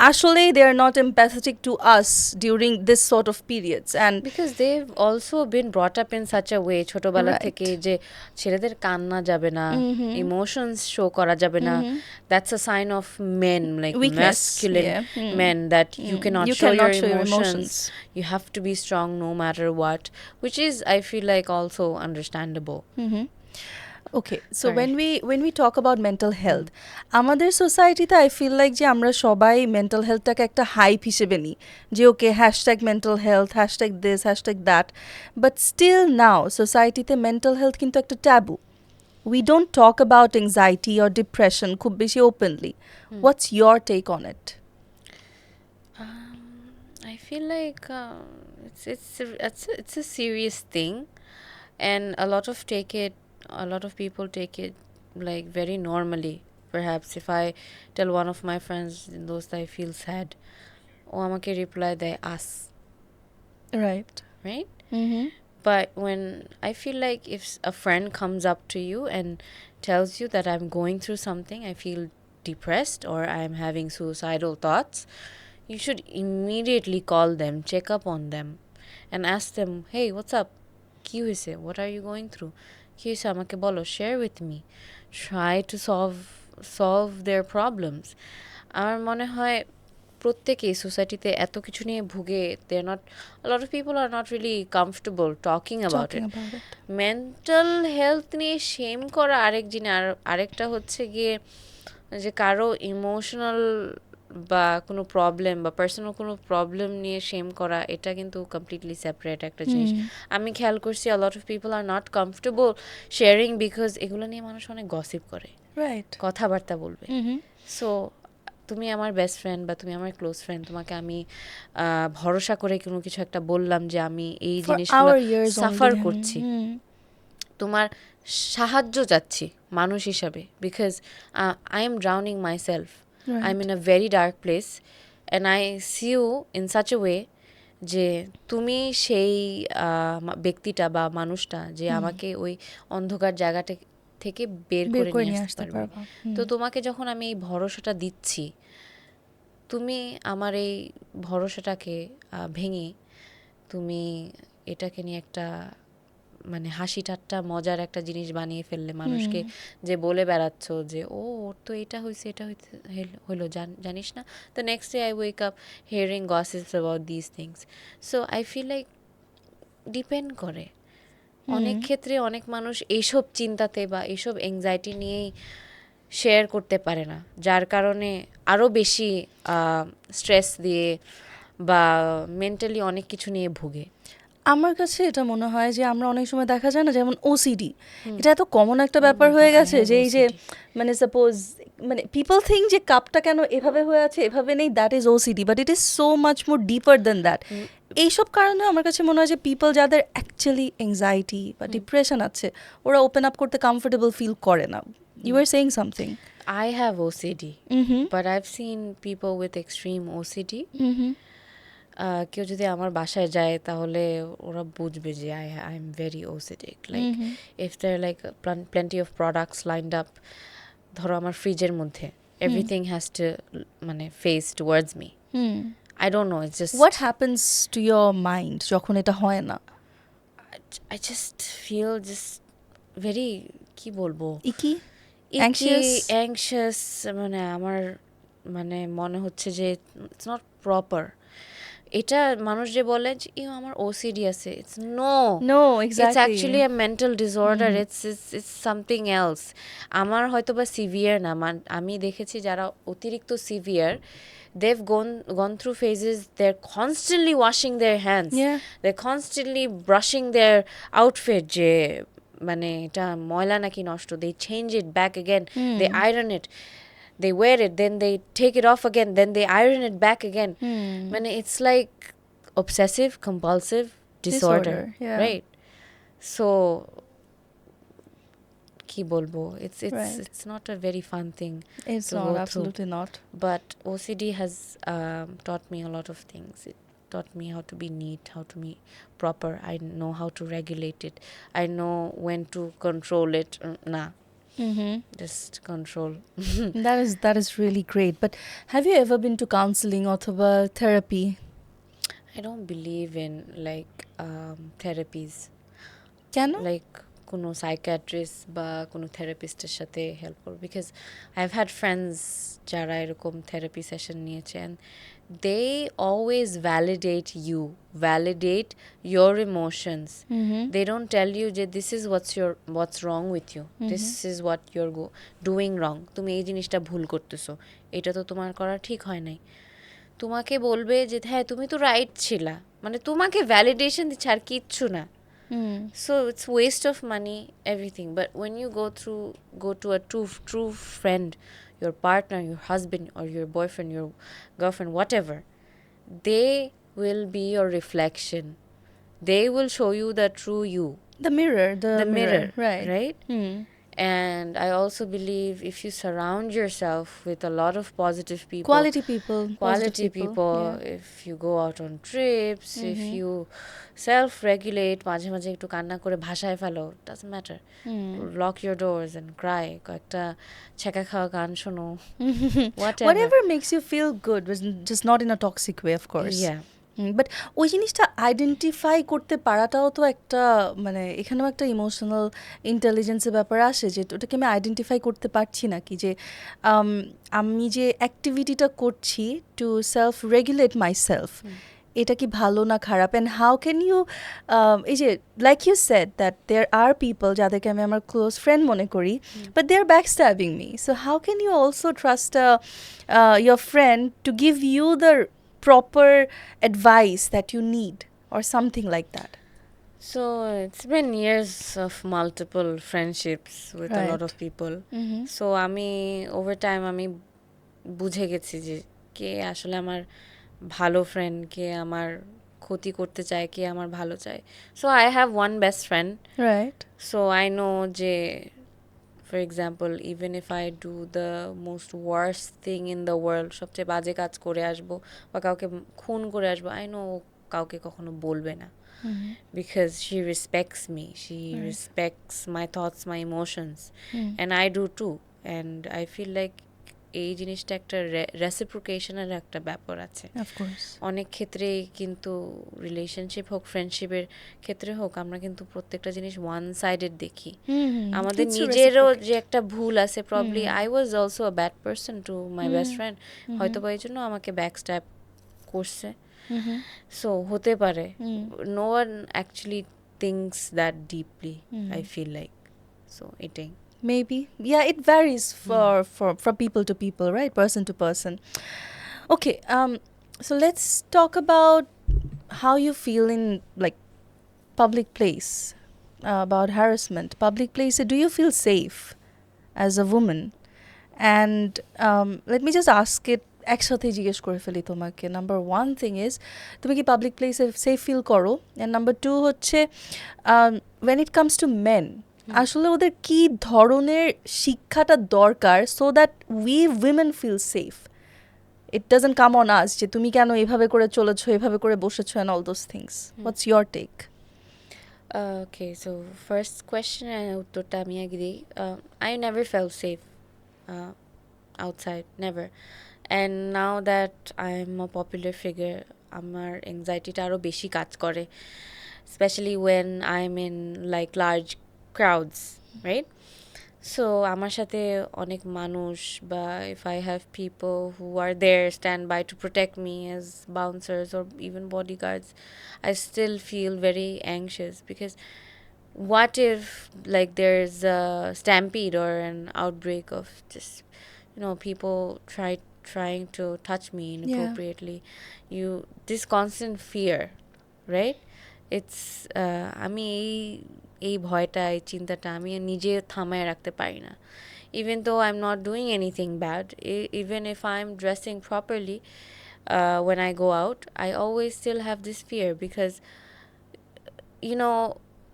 actually they are not empathetic to us during this sort of periods and Because they've also been brought up in such a way ছোটবেলা Right. থেকে যে ছেলেদের কান্না যাবে না, emotions show করা যাবে না, that's a sign of men, like Weakness, masculine yeah. men, that you cannot You show cannot your show your emotions. emotions. You have to be strong no matter what, which is I feel like also understandable. okay so Sorry. when we talk about mental health আমাদের সোসাইটিতে I feel like যে আমরা সবাই mental হেলথটাকে একটা hype হিসেবে নিই যে okay hashtag mental health hashtag this hashtag that but still now সোসাইটিতে মেন্টাল হেলথ কিন্তু একটা taboo we don't talk about anxiety or depression খুব বেশি openly what's your take on it I feel like it's a serious thing, and a lot of people take it like very normally. Perhaps if I tell one of my friends those I feel sad, ও আমাকে reply দেয় us, right right? But when I feel like if a friend comes up to you and tells you that I'm going through something, I feel depressed or I'm having suicidal thoughts, you should immediately call them, check up on them, and ask them, hey, what's up? কি হয়েছে? What are you going through? কি হয়েছে আমাকে বলো, share with me. Try to solve their problems. আমার মনে হয় প্রত্যেকেই সোসাইটিতে এত কিছু নিয়ে ভুগে, a lot of people are not really comfortable talking about it. Mental health নিয়ে শেম করা আরেক জিনিস, আর আরেকটা হচ্ছে গিয়ে যে কারো ইমোশনাল বা কোনো প্রবলেম বা পার্সোনাল কোনো প্রবলেম নিয়ে শেম করা, এটা কিন্তু কমপ্লিটলি সেপারেট একটা জিনিস। আমি খেয়াল করছি a lot of people are not comfortable sharing because এগুলো নিয়ে মানুষ অনেক গসিপ করে, right কথাবার্তা বলবে। সো তুমি আমার বেস্ট ফ্রেন্ড বা তুমি আমার ক্লোজ ফ্রেন্ড, তোমাকে আমি ভরসা করে কোনো কিছু একটা বললাম যে আমি এই জিনিসগুলো সাফার করছি, তোমার সাহায্য চাচ্ছি মানুষ হিসাবে, because I am drowning myself, I am in a very dark place and I see you in such a way যে তুমি সেই ব্যক্তিটা বা মানুষটা যে আমাকে ওই অন্ধকার জায়গাটা থেকে বের করে নিয়ে আসতে পারবে। তো তোমাকে যখন আমি এই ভরসাটা দিচ্ছি, তুমি আমার এই ভরসাটাকে ভেঙে তুমি এটাকে নিয়ে একটা মানে হাসি ঠাট্টা মজার একটা জিনিস বানিয়ে ফেললে, মানুষকে যে বলে বেড়াচ্ছ যে ও ওর তো এটা হয়েছে এটা হলো জানিস না, the next day I wake up hearing gossips about this things. So I feel like depend করে, অনেক ক্ষেত্রে অনেক মানুষ এইসব চিন্তাতে বা এইসব এংজাইটি নিয়েই শেয়ার করতে পারে না, যার কারণে আরও বেশি স্ট্রেস দিয়ে বা মেন্টালি অনেক কিছু নিয়ে ভুগে। আমার কাছে এটা মনে হয় যে আমরা অনেক সময় দেখা যায় না, যেমন ওসিডি, এটা এত কমন একটা ব্যাপার হয়ে গেছে যে এই যে মানে সাপোজ মানে পিপল থিঙ্ক যে কাপটা কেন এভাবে হয়ে আছে এভাবে নেই, that is OCD, but it is so much more deeper than that. এইসব কারণে আমার কাছে মনে হয় যে পিপল যাদের অ্যাকচুয়ালি অ্যাংজাইটি বা ডিপ্রেশন আছে ওরা ওপেন আপ করতে কমফোর্টেবল ফিল করে না। You are saying something. I have OCD, but I've seen people with extreme OCD. কেউ যদি আমার বাসায় যায় তাহলে ওরা বুঝবে যে I am very OCD. Like if there are like plenty of products lined up, ধরো আমার ফ্রিজের মধ্যে everything has to মানে face towards me. I don't know, it's just What happens to your mind যখন এটা হয় না? I just feel just very কি বলবো ইকি anxious মানে আমার মানে মনে হচ্ছে যে it's not proper. এটা মানুষ যে বলে যে আমার OCD আছে, it's no exactly, it's actually a mental disorder. It's something else. আমার হয়তো বা সিভিয়ার না, আমি দেখেছি যারা অতিরিক্ত severe, they've gone through phases, they're constantly washing their hands, they're constantly brushing their outfit যে মানে এটা ময়লা নাকি নষ্ট, they change it back again, they iron it, they wear it, then they take it off again, then they iron it back again. মানে it's like obsessive compulsive disorder, right? So কি বলবো, it's not a very fun thing. It's not, absolutely not. But OCD has taught me a lot of things. It taught me how to be neat, how to be proper. I know how to regulate it. I know when to control it. Just control. That is really great. But have you ever been to counseling অথবা therapy? I don't believe in like therapies. কেন? Like কোনো psychiatrist বা কোনো থেরাপিস্টের সাথে help করবো, because I have had friends যারা এরকম থেরাপি সেশন নিয়েছে and they always validate your emotions. They don't tell you যে this is what's wrong with you, this is what you're doing wrong, তুমি এই জিনিসটা ভুল করতেছো, এটা তো তোমার করা ঠিক হয় নাই। তোমাকে বলবে যে হ্যাঁ তুমি তো রাইট ছিলা, মানে তোমাকে ভ্যালিডেশন দিচ্ছে আর কিচ্ছু না। So it's waste of money, everything. But when you go to a true friend, your partner, your husband or your boyfriend, your girlfriend, whatever, they will be your reflection. They will show you the true you. The mirror, the mirror, right? And I also believe if you surround yourself with a lot of positive people, quality people, if you go out on trips, if you self-regulate, মাঝে মাঝে একটু কান্না করে ভাষায় ফেলো, doesn't matter, lock your doors and cry, কয়েকটা ছেঁকা খাওয়া গান শোনো, whatever makes you feel good, but just not in a toxic way, of course. But ওই জিনিসটা আইডেন্টিফাই করতে পারাটাও তো একটা মানে এখানেও একটা ইমোশনাল ইন্টেলিজেন্সের ব্যাপার আসে, যে ওটাকে আমি আইডেন্টিফাই করতে পারছি না কি যে আমি যে অ্যাক্টিভিটিটা করছি to self regulate myself, এটা কি ভালো না খারাপ, অ্যান্ড হাউ ক্যান ইউ এই যে like you said that there are people যাদেরকে আমি আমার ক্লোজ ফ্রেন্ড মনে করি, but they are backstabbing me, so how can you also trust your friend to give you the proper advice that you need or something like that? So it's been years of multiple friendships with a lot of people. So আমি over time আমি বুঝে গেছি যে কে আসলে আমার ভালো friend, কে আমার ক্ষতি করতে চায়, কে আমার ভালো চায়. So I have one best friend, right? So I know যে for example, even if I do the most worst thing in the world, সবচেয়ে বাজে কাজ করে আসবো বা কাউকে খুন করে আসবো, I know কাউকে কখনো বলবে না, because she respects me, she respects my thoughts, my emotions, and I do too, and I feel like এই জিনিসটা একটা রেসিপ্রোকেশনের একটা ব্যাপার আছে। অনেক ক্ষেত্রে কিন্তু রিলেশনশিপ হোক, ফ্রেন্ডশিপের ক্ষেত্রে হোক, আমরা কিন্তু প্রত্যেকটা জিনিস ওয়ান সাইডেড দেখি। আমাদের নিজেরও যে একটা ভুল আছে, probably I was also a bad person to my best friend, হয়তো বা এই জন্য আমাকে ব্যাক স্ট্যাপ করছে, সো হতে পারে। No one actually thinks that deeply, I feel like, so এটাই। maybe. Yeah, it varies from people to people, right? Person to person. Okay, so let's talk about how you feel in like public place, about harassment. Public place, do you feel safe as a woman? And let me just ask it একসাথে জিজ্ঞেস করে ফেলি তোমাকে। Number one thing is, তুমি কি public প্লেসে safe feel করো? And number two হচ্ছে, when it comes to men, আসলে ওদের কি ধরনের শিক্ষাটা দরকার so that we women feel safe? It doesn't come on us যে তুমি কেন এভাবে করে চলেছো, এভাবে করে বসেছো, and all those things. What's your take? Okay, so first question, uttorta ami agree. I never felt safe outside, never. And now that I'm a popular figure, আমার anxiety-টা আরো বেশি কাজ করে, especially when I'm in like large crowds, right? So আমার সাথে অনেক মানুষ, বা if I have people who are there standby to protect me as bouncers or even bodyguards, I still feel very anxious, because what if like there's a stampede or an outbreak of just, people trying to touch me inappropriately. This constant fear, right? It's আমি এই ভয়টা, এই চিন্তাটা আমি নিজে থামায় রাখতে পারি না। Even though I'm not doing anything bad, even if I'm dressing properly, when I go out, I always still have this fear, because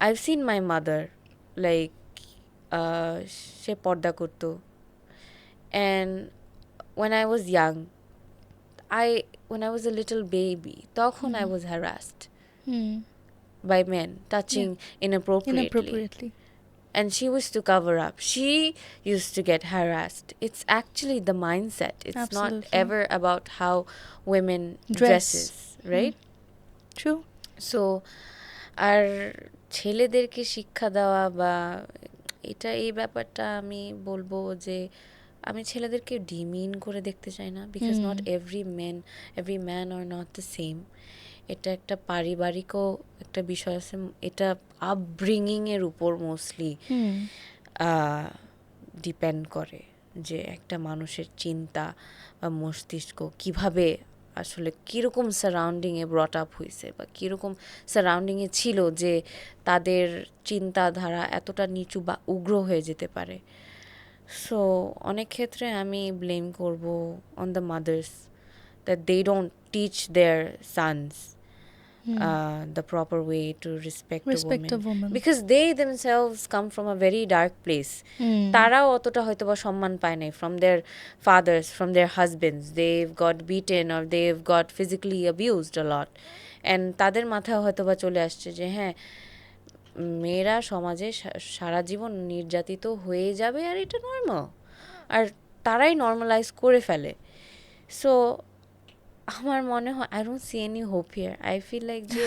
I've seen my mother, like সে পর্দা করতো, and when I was young, when I was a little baby, তখন I was harassed by men touching inappropriately. And she used to cover up. She used to get harassed. It's actually the mindset. It's Absolutely. not ever about how women dresses, right? True. So আর ছেলেদেরকে শিক্ষা দেওয়া বা এই ব্যাপারটা আমি বলবো যে আমি ছেলেদেরকে ডিমিন করে দেখতে চাই না, because not every man are not the same. এটা একটা পারিবারিকও একটা বিষয় আছে, এটা আপব্রিঙ্গিংয়ের উপর মোস্টলি ডিপেন্ড করে, যে একটা মানুষের চিন্তা বা মস্তিষ্ক কিভাবে আসলে কীরকম সারাউন্ডিংয়ে ব্রট আপ হয়েছে, বা কীরকম সারাউন্ডিংয়ে ছিল যে তাদের চিন্তাধারা এতটা নিচু বা উগ্র হয়ে যেতে পারে। সো অনেক ক্ষেত্রে আমি ব্লেম করব on the mothers, that they don't teach their sons the proper way to respect a woman, because they themselves come from a very dark place. তারাও অতটা হয়তো বা সম্মান পায় নাই from their fathers, from their husbands. They've got beaten or they've got physically abused a lot, and তাদের মাথায় হয়তো বা চলে আসছে যে হ্যাঁ, মেয়েরা সমাজে সারা জীবন নির্যাতিত হয়ে যাবে, আর এটা নর্মাল, আর তারাই নর্মালাইজ করে ফেলে। সো আমার মনে হয় I don't see any hope here. I feel like যে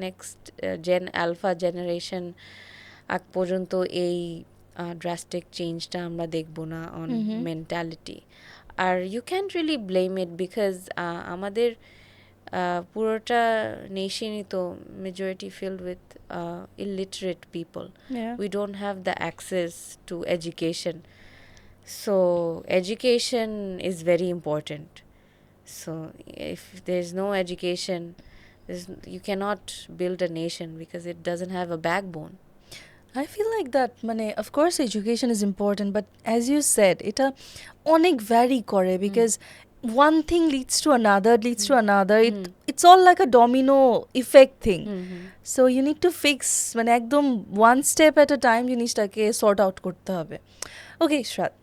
next gen alpha generation আগ পর্যন্ত এই drastic চেঞ্জটা আমরা দেখব না on mentality. R you can't really blame it, because আমাদের পুরোটা নেশনই তো majority filled with illiterate people. We don't have the access to education. So education is very important. So if there's no education, you cannot build a nation, because it doesn't have a backbone. I feel like that, of course education is important, but as you said, এটা অনেক vary করে, because one thing leads to another, it's all like a domino effect thing. So you need to fix, একদম one step at a time জিনিসটাকে sort out করতে হবে. Okay, Israt,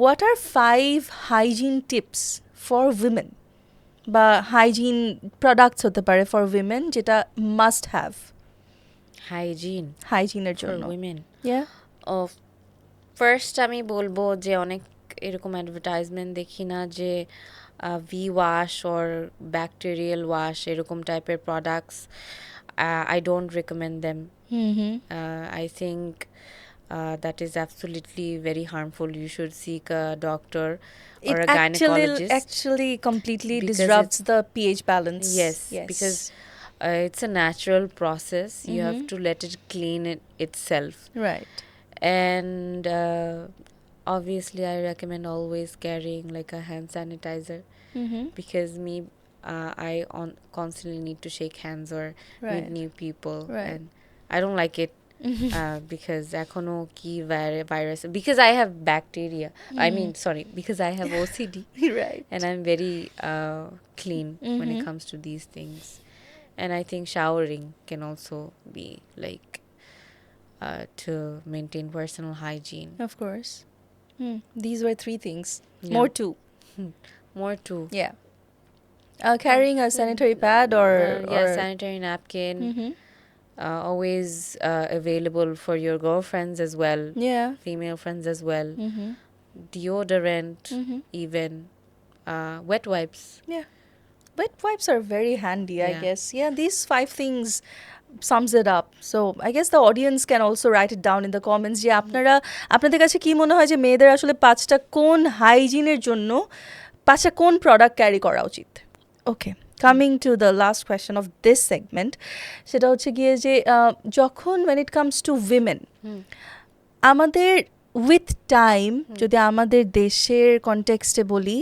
what are 5 hygiene tips for women, বা hygiene products হতে পারে for women যেটা must have? hygiene এর জন্য for women, yeah. ফার্স্ট আমি বলবো যে অনেক এরকম অ্যাডভার্টাইজমেন্ট দেখি না যে V wash or bacterial wash, এরকম টাইপের products, I don't recommend them. I think that is absolutely very harmful. You should seek a doctor or a gynecologist. Actually completely disrupts the pH balance. Yes, because it's a natural process. You have to let it clean itself. Right. And obviously I recommend always carrying like a hand sanitizer, because I constantly need to shake hands or meet Right. new people, Right. and I don't like it because এখনো কি virus, because I have bacteria, I mean sorry, because I have OCD. Right. And I'm very clean when it comes to these things. And I think showering can also be like to maintain personal hygiene. Of course. These were 3 things. Yeah. More 2. More too. Yeah. Carrying a sanitary pad or sanitary napkin. Always available for your girlfriends as well. Yeah. Female friends as well. Deodorant, even wet wipes. Yeah. Wet wipes are very handy, I Yeah. guess. Yeah, these 5 things sums it up. So I guess the audience can also write it down in the comments যে আপনাদের কাছে কি মনে হয় যে মেয়েদের আসলে 5টা কোন হাইজিনের জন্য 5টা কোন প্রোডাক্ট ক্যারি করা উচিত। Okay, coming to the last question of this segment, সেটা হচ্ছে গিয়ে যে যখন when it comes to women, আমাদের উইথ টাইম যদি আমাদের দেশের কনটেক্সটে বলি,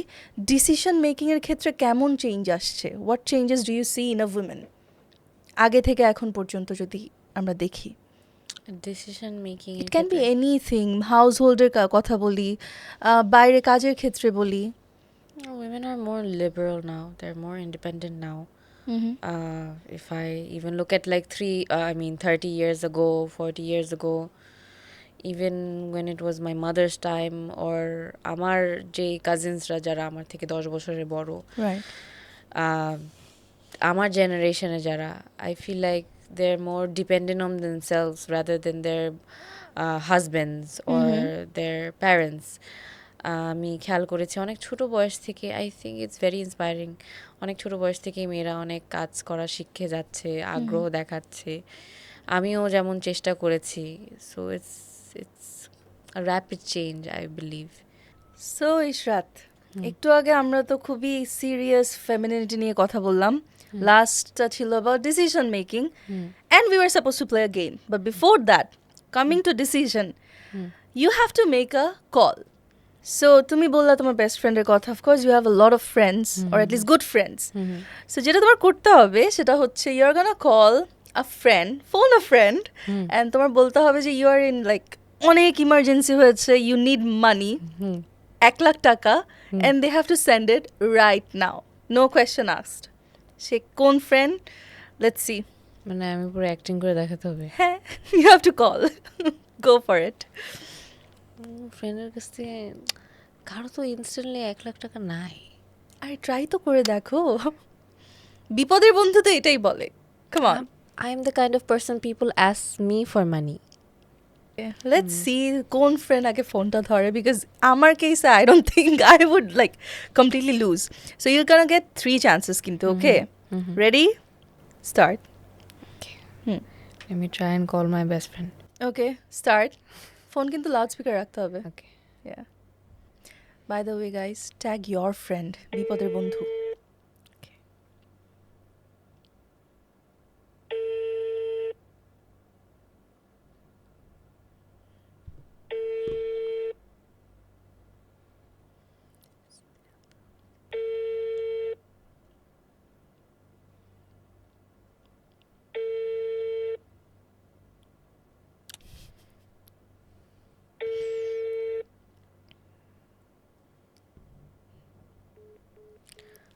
ডিসিশন মেকিংয়ের ক্ষেত্রে কেমন চেঞ্জ আসছে? What changes do you see in a women আগে থেকে এখন পর্যন্ত যদি আমরা দেখি? Decision making. It can be anything, house হোল্ডের কথা বলি, বাইরে কাজের ক্ষেত্রে বলি। Women are more liberal now. They're more independent now. If I even look at like 30 years ago, 40 years ago, even when it was my mother's time, or আমার যে কাজিনসরা যারা আমার থেকে 10 বছরের বড়, রাইট, আমার জেনারেশনে যারা, I feel like they're more dependent on themselves rather than their husbands or their parents. আমি খেয়াল করেছি অনেক ছোট বয়স থেকে, I think it's very inspiring, অনেক ছোট বয়স থেকে মেয়েরা অনেক কাজ করা শিখে যাচ্ছে, আগ্রহ দেখাচ্ছে। আমিও যেমন চেষ্টা করেছি। So it's a rapid change, I believe. So Ishrat, একটু আগে আমরা তো খুবই সিরিয়াস ফেমিনিটি নিয়ে কথা বললাম, লাস্টটা ছিল about decision making, and we were suppose to play a game, but before that, coming to decision, you have to make a call. So তুমি বললা তোমার বেস্ট ফ্রেন্ডের কথা, of course you have a lot of friends or at least good friends. So যেটা তোমার করতে হবে সেটা হচ্ছে you are gonna call a friend, phone a friend, and তোমার বলতে হবে যে ইউ আর ইন লাইক অনেক ইমার্জেন্সি হয়েছে, you need money, 1 lakh taka, and they have to send it right now, no question asked. See কোন ফ্রেন্ড? Let's see. মানে আমি পুরো অ্যাক্টিং করে দেখাতে হবে? হ্যাঁ, you have to call, go for it. ফ্রেন্ডের কাছ থেকে কারো তো ইনস্ট্যান্টলি 1 লাখ টাকা নাই। আরে ট্রাই তো করে দেখো, বিপদের বন্ধু তো এটাই বলে। Come on, I am the kind of person people ask me for money. Let's see কোন ফ্রেন্ড আগে ফোনটা ধরে, বিকজ আমার কেসে I don't think I would like completely lose. So you can get 3 chances কিন্তু। Okay, ready, start. Let me try and call my best friend. Okay, start. Phone কিন্তু loud speaker রাখতে হবে। Okay. Yeah. By the way, guys, tag your friend, বিপদের বন্ধু.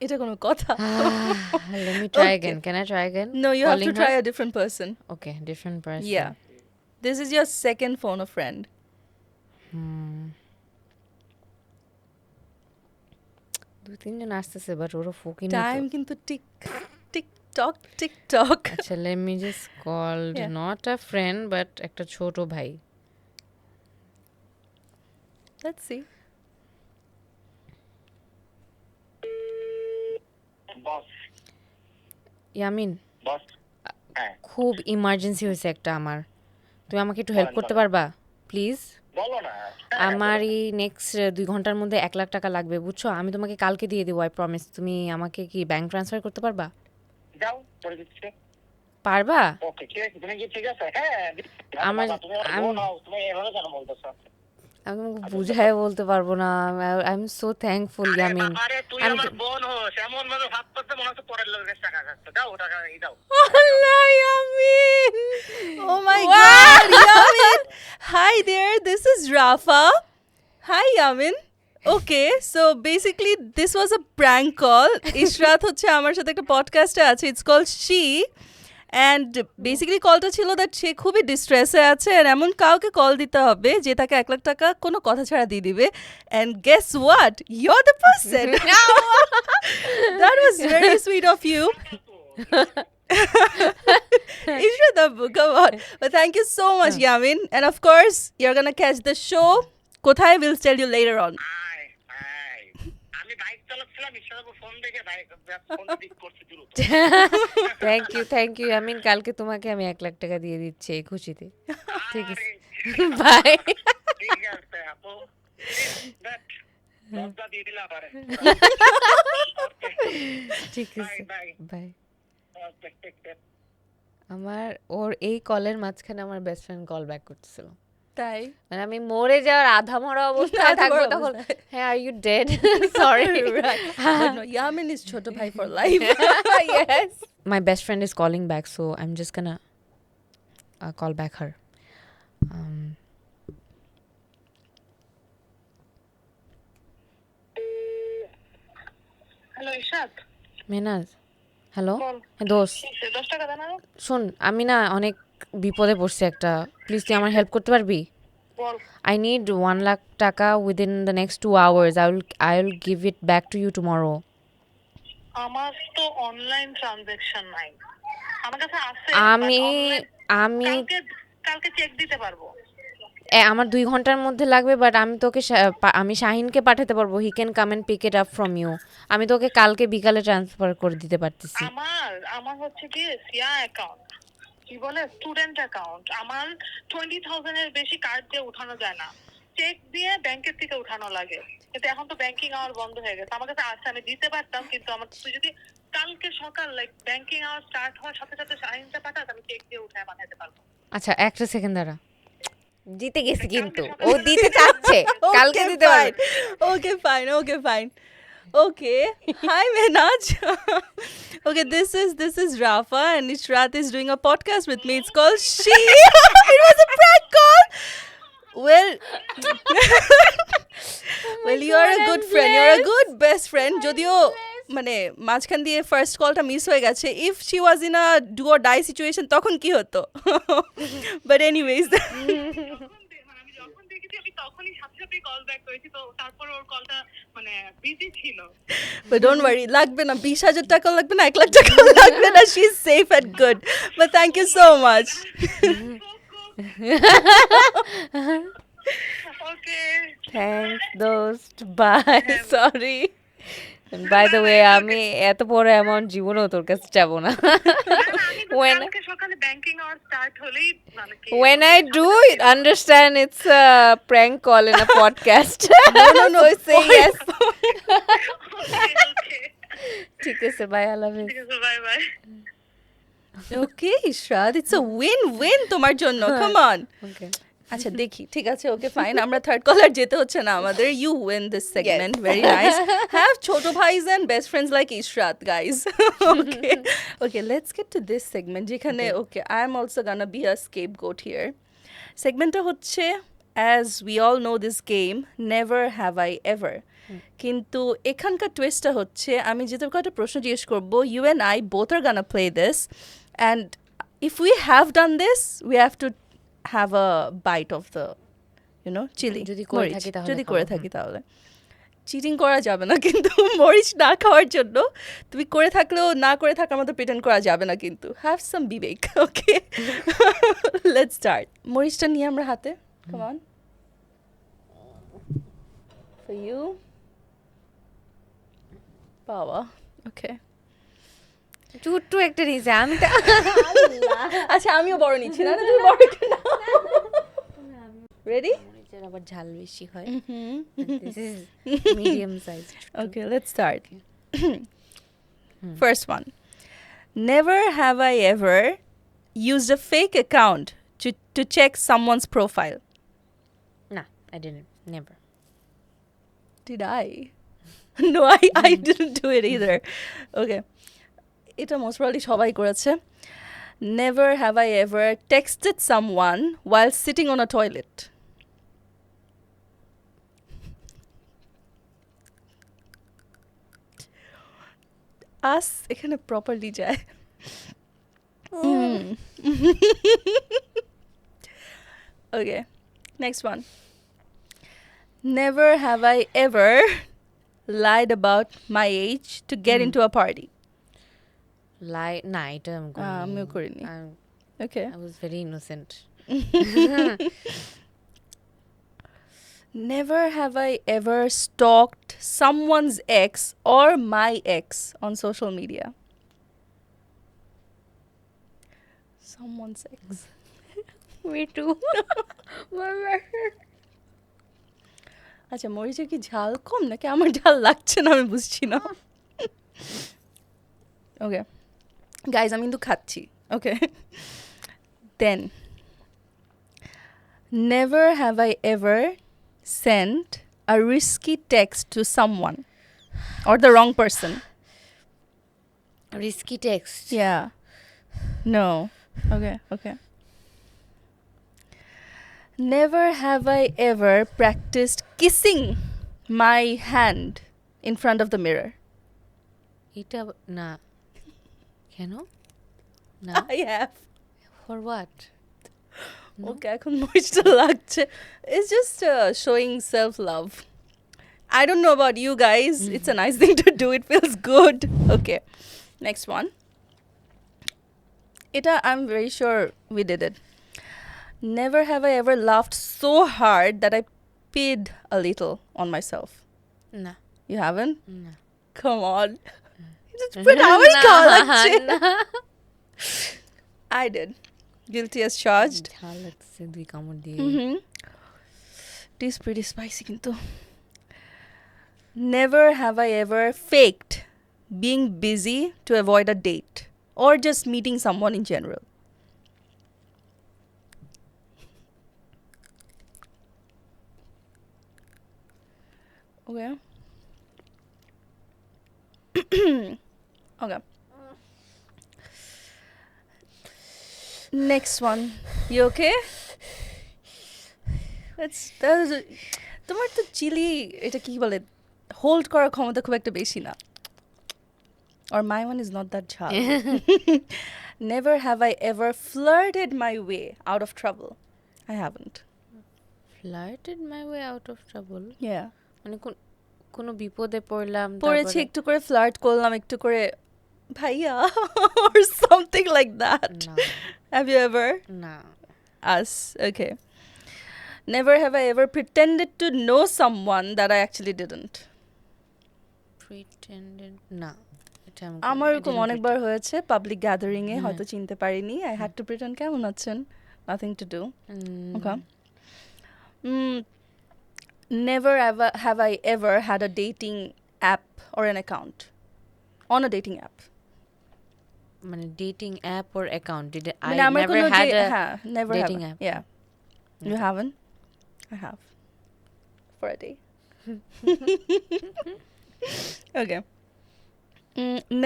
এটা কোনো কথা? Let me try Okay. again. Can I try again? No, you have to Calling try her? a different person. Okay, different person. Yeah. This is your second phone a friend. দু তিনজন আসতেছে, but ওরা ফোকিং Time কিন্তু tick tick টক tick টক। আচ্ছা, let me just call Yeah. not a friend but একটা ছোট ভাই। Let's see. Yamin, বস, হ্যাঁ খুব ইমার্জেন্সি হয়েছে একটা আমার, তুমি আমাকে একটু হেল্প করতে পারবা প্লিজ? বলো না। আমার এই নেক্সট 2 ঘন্টার মধ্যে 1 লাখ টাকা লাগবে, বুঝছো? আমি তোমাকে কালকে দিয়ে দেবো, আই প্রমিস। তুমি আমাকে কি ব্যাংক ট্রান্সফার করতে পারবা? যাও করে দিচ্ছি। পারবা? ওকে ঠিক আছে, তুমি কি ঠিক আছে? হ্যাঁ তুমি বোন হও, তুমি এভাবে কেন বলতেছো? আমি বুঝায় বলতে পারবো না। I am so thankful Yamin. আরে তুই আমার বোন হোস, এমন ভাবে ভাব করতে মনে হচ্ছে পরের লোকের টাকা খাচ্ছে। দাও টাকা, দাও। Allah, Yamin. Oh my God, Yamin. Hi there, this is Rafah. Hi, Yamin. Okay, so basically this was a prank call. Israt হচ্ছে আমার সাথে একটা পডকাস্টে আছে, it's called She. And basically কলটা ছিল that সে খুবই ডিস্ট্রেসে আছে আর এমন কাউকে কল দিতে হবে যে তাকে 1 লাখ টাকা কোনো কথা ছাড়া দিয়ে দিবে. And guess what? You're the person. That was very sweet of you. Israt Abu, come on. But thank you so much, Yamin. And of course, you're gonna catch the show. Kothai, we'll tell you later on. আমি bike চালাচ্ছিলাম, Ishrat phone দেখে phone pick করতে দ্রুত। Thank you Yamin, কালকে তোমাকে আমি 1 লাখ টাকা দিয়ে দিচ্ছি এই খুশিতে। ঠিক আছে, বাই। ঠিক আছে আপু, লজ্জা দিয়ে দিলা পারে। ঠিক আছে, বাই। বাই। আমার ওর এই কলের মাঝখানে আমার বেস্ট ফ্রেন্ড কল ব্যাক করতেছিল। তাই মানে আমি মরে যাওয়ার আধা মরা অবস্থায় থাকবো তখন, হ্যাঁ are you dead, sorry. But no, Yamin is choto bhai for life. Yes, my best friend is calling back, so I'm just gonna call back her. Hello Ishrat. Menaj, hello দোস্ত, 10 টাকা দেন। শোন আমি না অনেক বিপদে পড়ছি একটা, প্লিজ তুই আমার হেল্প করতে পারবি? I need 1 lakh taka within the next 2 hours. I will give it back to you tomorrow. আমার তো অনলাইন ট্রানজাকশন নাই, আমার কাছে আছে। আমি কালকে চেক দিতে পারবো। আমার 2 ঘন্টার মধ্যে লাগবে, বাট আমি তোকে আমি শাহিনকে পাঠাতে পারবো। He can come and pick it up from you. আমি তোকে কালকে বিকালে ট্রান্সফার করে দিতে পারতেছি। আমার হচ্ছে কি সিয়া অ্যাকাউন্ট, কি বলে স্টুডেন্ট অ্যাকাউন্ট। আমার 20,000 এর বেশি কার্ড দিয়ে উঠানো যায় না, চেক দিয়ে ব্যাংকের থেকে উঠানো লাগে। কিন্তু এখন তো ব্যাংকিং আওয়ার বন্ধ হয়ে গেছে। আমার কাছে আছে, আমি দিতে পারতাম, কিন্তু আমার তুই যদি কালকে সকাল লাইক ব্যাংকিং আওয়ার স্টার্ট হওয়ার সাথে সাথে শাহিনটা পাঠাস, আমি চেক দিয়ে উঠায় পাঠাতে পারবো। আচ্ছা একটা সেকেন্ড দাঁড়া, জিতে গেছি কিন্তু ও দিতে চাচ্ছে, কালকে দিতে পারবে। Okay, fine. Okay. Hi, Mehnaz. Okay, this is Rafa and Israt is doing a podcast with me. It's called She. It was a prank call. Well, you are a good friend. You're a good best friend. যদিও মানে মাঝখান দিয়ে first কলটা miss হয়ে গেছে। If she was in a do or die situation তখন কি হতো? বাট এনিওয়েজ, আমি যখন দেখেছি আমি তখনই সাথে কল ব্যাক করেছি, তো তারপর ওর কলটা মানে বিজি ছিল। বাট ডোন্ট ওয়ারি, লাগবে না 20,000 টাকা লাগবে না, 1 লাখ টাকা লাগবে না। She is safe and good. But thank you so much. Okay, thanks দোস্ট, bye. Sorry by the way, আমি এত বড় অ্যামাউন্ট জীবনেও তোর কাছে যাবো না। কালকে সকালে ব্যাংকিং আওয়ার স্টার্ট হলেই মানে কি When I do it, understand it's a prank call in a podcast. No, say yes. Okay, ঠিক আছে, bye, I love you. Bye bye. Okay Ishrat, it's a win তোমার জন্য। Come on. Okay. আচ্ছা দেখি, ঠিক আছে, ওকে ফাইন। আমরা third কলার যেতে হচ্ছে না আমাদের। You win this segment, very nice. Have ছোট ভাইজ and best friends like Ishrat guys. Okay let's get to this segment, যেখানে okay I am also gonna be a scapegoat here. সেগমেন্টটা হচ্ছে as we all know this game, never have I ever. কিন্তু এখানকার টুইস্টটা হচ্ছে আমি যে তোকে একটা প্রশ্ন জিজ্ঞেস করবো, you and I both are gonna play this, and if we have done this we have to have a bite of the chili যদি করে থাকি তাহলে যদি করে থাকি তাহলে চিটিং করা যাবে না কিন্তু মরিচ না খাওয়ার জন্য। তুমি করে থাকলেও না করে থাকার মতো প্রিটেন্ড করা যাবে না, কিন্তু হ্যাভ সাম বিবেক। Okay let's start. মরিচটা নিয়ে আমরা হাতে, কাম অন, ফর ইউ বাবা। ওকে চুট্টু একটা নিয়েছে, আমি তো আচ্ছা আমিও বড় নিচ্ছি না, তুমি বড় কেন? রেডি? মরিচের আবার ঝাল বেশি হয়। This is medium size. Okay, let's start. First one. Never have I ever used a fake account to check someone's profile? Nah, I didn't. Never. Did I? No, I didn't do it either. Okay. এটা most probably সবাই করেছে. Never have I ever texted someone while sitting on a toilet. Us এখানে properly যায়. Okay. Next one. Never have I ever lied about my age to get into a party. Lie? Nah, এটা আমি করিনি. আমিও করিনি. Okay. I was very innocent. Never have I ever stalked someone's ex or my ex on social media. Someone's ex. Me too. আচ্ছা মরিচের কি ঝাল কম নাকি আমার ঝাল লাগছে না আমি বুঝছি না. ওকে গাইজ আমি কিন্তু খাচ্ছি. ওকে দেন never have I ever sent a risky text to someone or the wrong person. Risky text. Yeah. No. Okay. Never have I ever practiced kissing my hand in front of the mirror. এটা না. কেন? না. I have. For what? Okay, এখন মরিচটা লাগছে. It's just showing self-love. I don't know about you guys. It's a nice thing to do. It feels good. Okay. Next one. Ita, I'm very sure we did it. Never have I ever laughed so hard that I peed a little on myself. না. You haven't? না. Come on. Just put how it I did. Guilty as charged. ঝাল লাগছে দুই কামড় দিয়ে. It is pretty spicy কিন্তু. Never have I ever faked being busy to avoid a date or just meeting someone in general. Okay. Okay. Next one. You okay? তোমার তো chilli এটা কি বলে হোল্ড করার ক্ষমতা খুব একটা বেশি না. Or my one is not that jhal. Never have I ever flirted my way out of trouble. I haven't. Flirted my way out of trouble. Yeah. মানে কোনো বিপদে পড়লাম পড়েছি একটু করে ফ্লার্ট করলাম একটু করে ভাইয়া or something like that. না. Have you ever? না. Us. Okay. Never have I ever pretended to know someone that I actually didn't. Pretended না. এটা আমি আমার এরকম অনেকবার হয়েছে পাবলিক গ্যাদারিং এ হয়তো চিনতে পারিনি. I had to pretend কেমন আছেন? Nothing to do. Okay. Never ever have I ever had a dating app or an account on a dating app. মানে dating app or account did I মানে আমার never কোনো had a never dating have app. Yeah. You haven't? I have. For a day. Okay.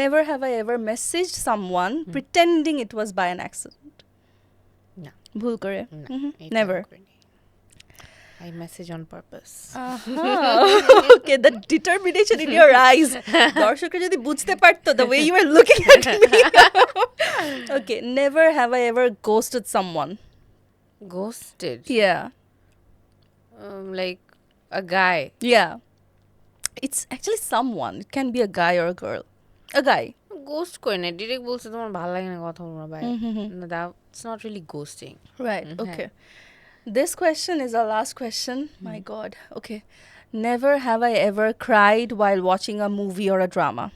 Never have I ever messaged someone pretending it was by an accident. না. ভুল করে. না, এটা Never. আমি করিনি. I message on purpose. Okay, the determination in your eyes. দর্শকরা যদি বুঝতে পারতো the way you were looking at me. Okay, never have I ever ghosted someone. Ghosted. Yeah. Like a guy. Yeah. It's actually someone. It can be a guy or a girl. A guy. Ghost করে না. Direct বলছে তোমার ভালো লাগে না কথা বলবা ভাই. No, that's not really ghosting. Right. Okay. This question is our last question. My God. Okay. Never have I ever cried while watching a movie or a drama.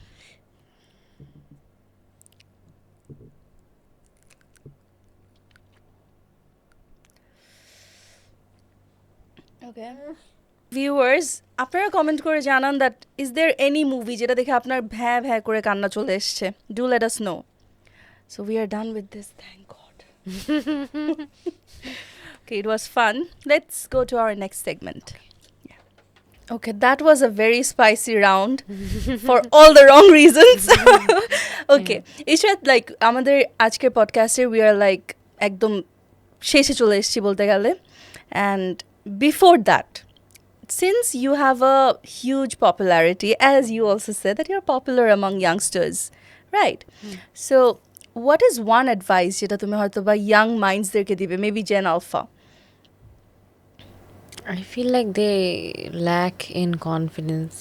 Okay. Viewers, আপনারা comment করে জানান that is there any movie যেটা দেখে আপনার ভ্যা ভ্যা করে কান্না চলে এসেছে. Do let us know. So we are done with this. Thank God. Okay, it was fun. Let's go to our next segment. Okay, that was a very spicy round for all the wrong reasons. Okay, Israt, like আমাদের আজকের পডকাস্টে we are like একদম শেষে চলে এসেছি বলতে গেলে. And before that, since you have a huge popularity, as you also said that you're popular among youngsters, right? So what is one advice যেটা তুমি হয়তো বা young mindsদেরকে দিবে, maybe Gen Alpha? I feel like they lack in confidence.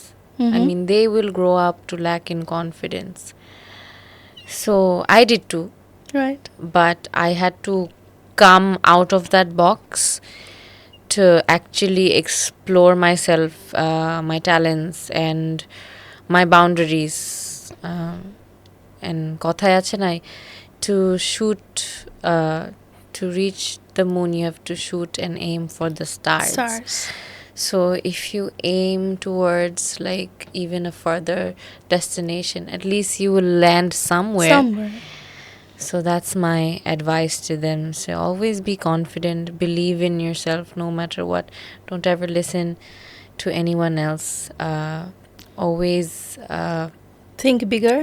I mean, they will grow up to lack in confidence. So I did too, Right. but I had to come out of that box to actually explore myself, my talents, and my boundaries. And kothay ache nai, to shoot, to reach the moon, you have to shoot and aim for the stars. So if you aim towards like even a further destination, at least you will land somewhere. So that's my advice to them. So always be confident, believe in yourself no matter what. Don't ever listen to anyone else. Always Think bigger,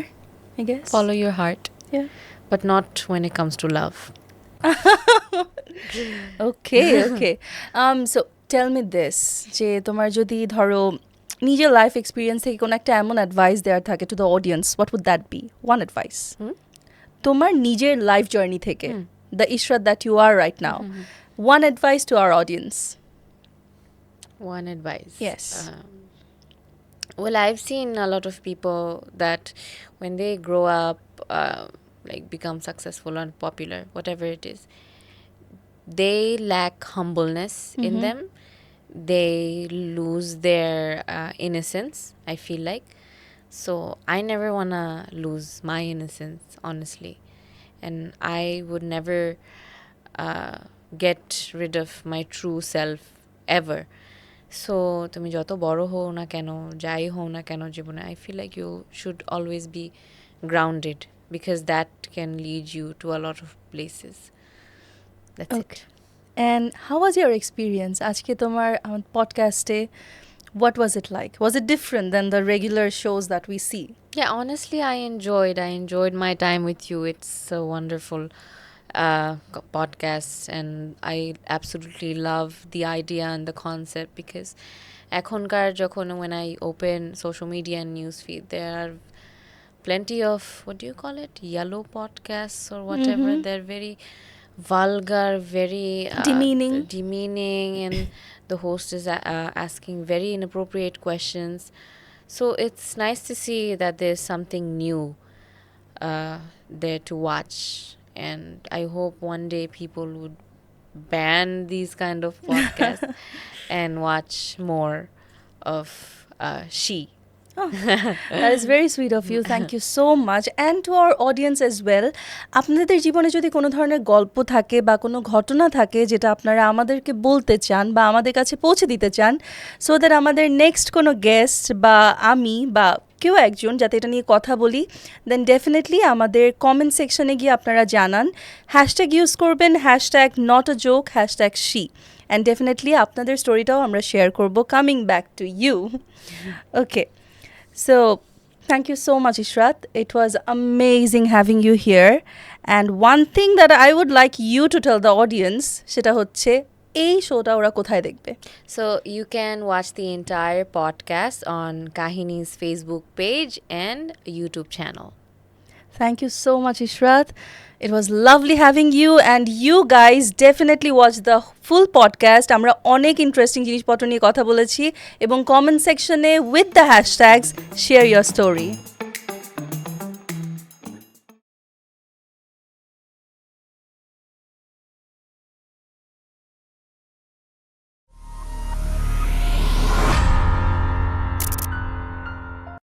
I guess. follow your heart, Yeah. but not when it comes to love. Okay, okay. So tell me this, যে তোমার যদি ধরো নিজের life experience থেকে কোনো একটা এমন advice দেওয়ার থাকে to the audience, what would that be? One advice তোমার নিজের লাইফ জার্নি থেকে, the Ishrat that you are right now, one advice to our audience. One advice. Yes. Well, I've seen a lot of people that when they grow up, like become successful and popular, whatever it is, they lack humbleness in them. They lose their innocence, I feel like. So I never want to lose my innocence, honestly. And I would never get rid of my true self ever. So তুমি যত বড় হও না কেন, যাই হও না কেন জীবনে, I feel like you should always be grounded, because that can lead you to a lot of places. That's it. And how was your experience আজকে তোমার পডকাস্টে? What was it like? Was it different than the regular shows that we see? Yeah, honestly, I enjoyed my time with you. It's a wonderful podcast, and I absolutely love the idea and the concept, because ekhonkaar jokhon when I open social media and newsfeed, there are plenty of, what do you call it, yellow podcasts or whatever. They're very vulgar, very demeaning, and the host is asking very inappropriate questions. So it's nice to see that there's something new there to watch, and I hope one day people would ban these kind of podcasts and watch more of she. Oh, that is very sweet of you. Thank you so much. And to our audience as well, আপনাদের জীবনে যদি কোনো ধরনের গল্প থাকে বা কোনো ঘটনা থাকে যেটা আপনারা আমাদেরকে বলতে চান বা আমাদের কাছে পৌঁছে দিতে চান, সো দ্যাট আমাদের নেক্সট কোনো গেস্ট বা আমি বা কেউ একজন যাতে এটা নিয়ে কথা বলি, দেন ডেফিনেটলি আমাদের কমেন্ট সেকশনে গিয়ে আপনারা জানান, হ্যাশট্যাগ ইউজ করবেন, hashtag not a joke, hashtag she, and definitely আপনাদের স্টোরিটাও আমরা শেয়ার করবো, coming back to you. Okay. So, thank you so much, Israt. It was amazing having you here. And one thing that I would like you to tell the audience, সেটা হচ্ছে এই শোটা ওরা কোথায় দেখবে? So you can watch the entire podcast on Kahini's Facebook page and YouTube channel. Thank you so much, Israt. It was lovely having you, and you guys definitely watch the full podcast. আমরা অনেক interesting জিনিসপত্র নিয়ে কথা বলেছি এবং comment সেকশনে with the hashtags share your story.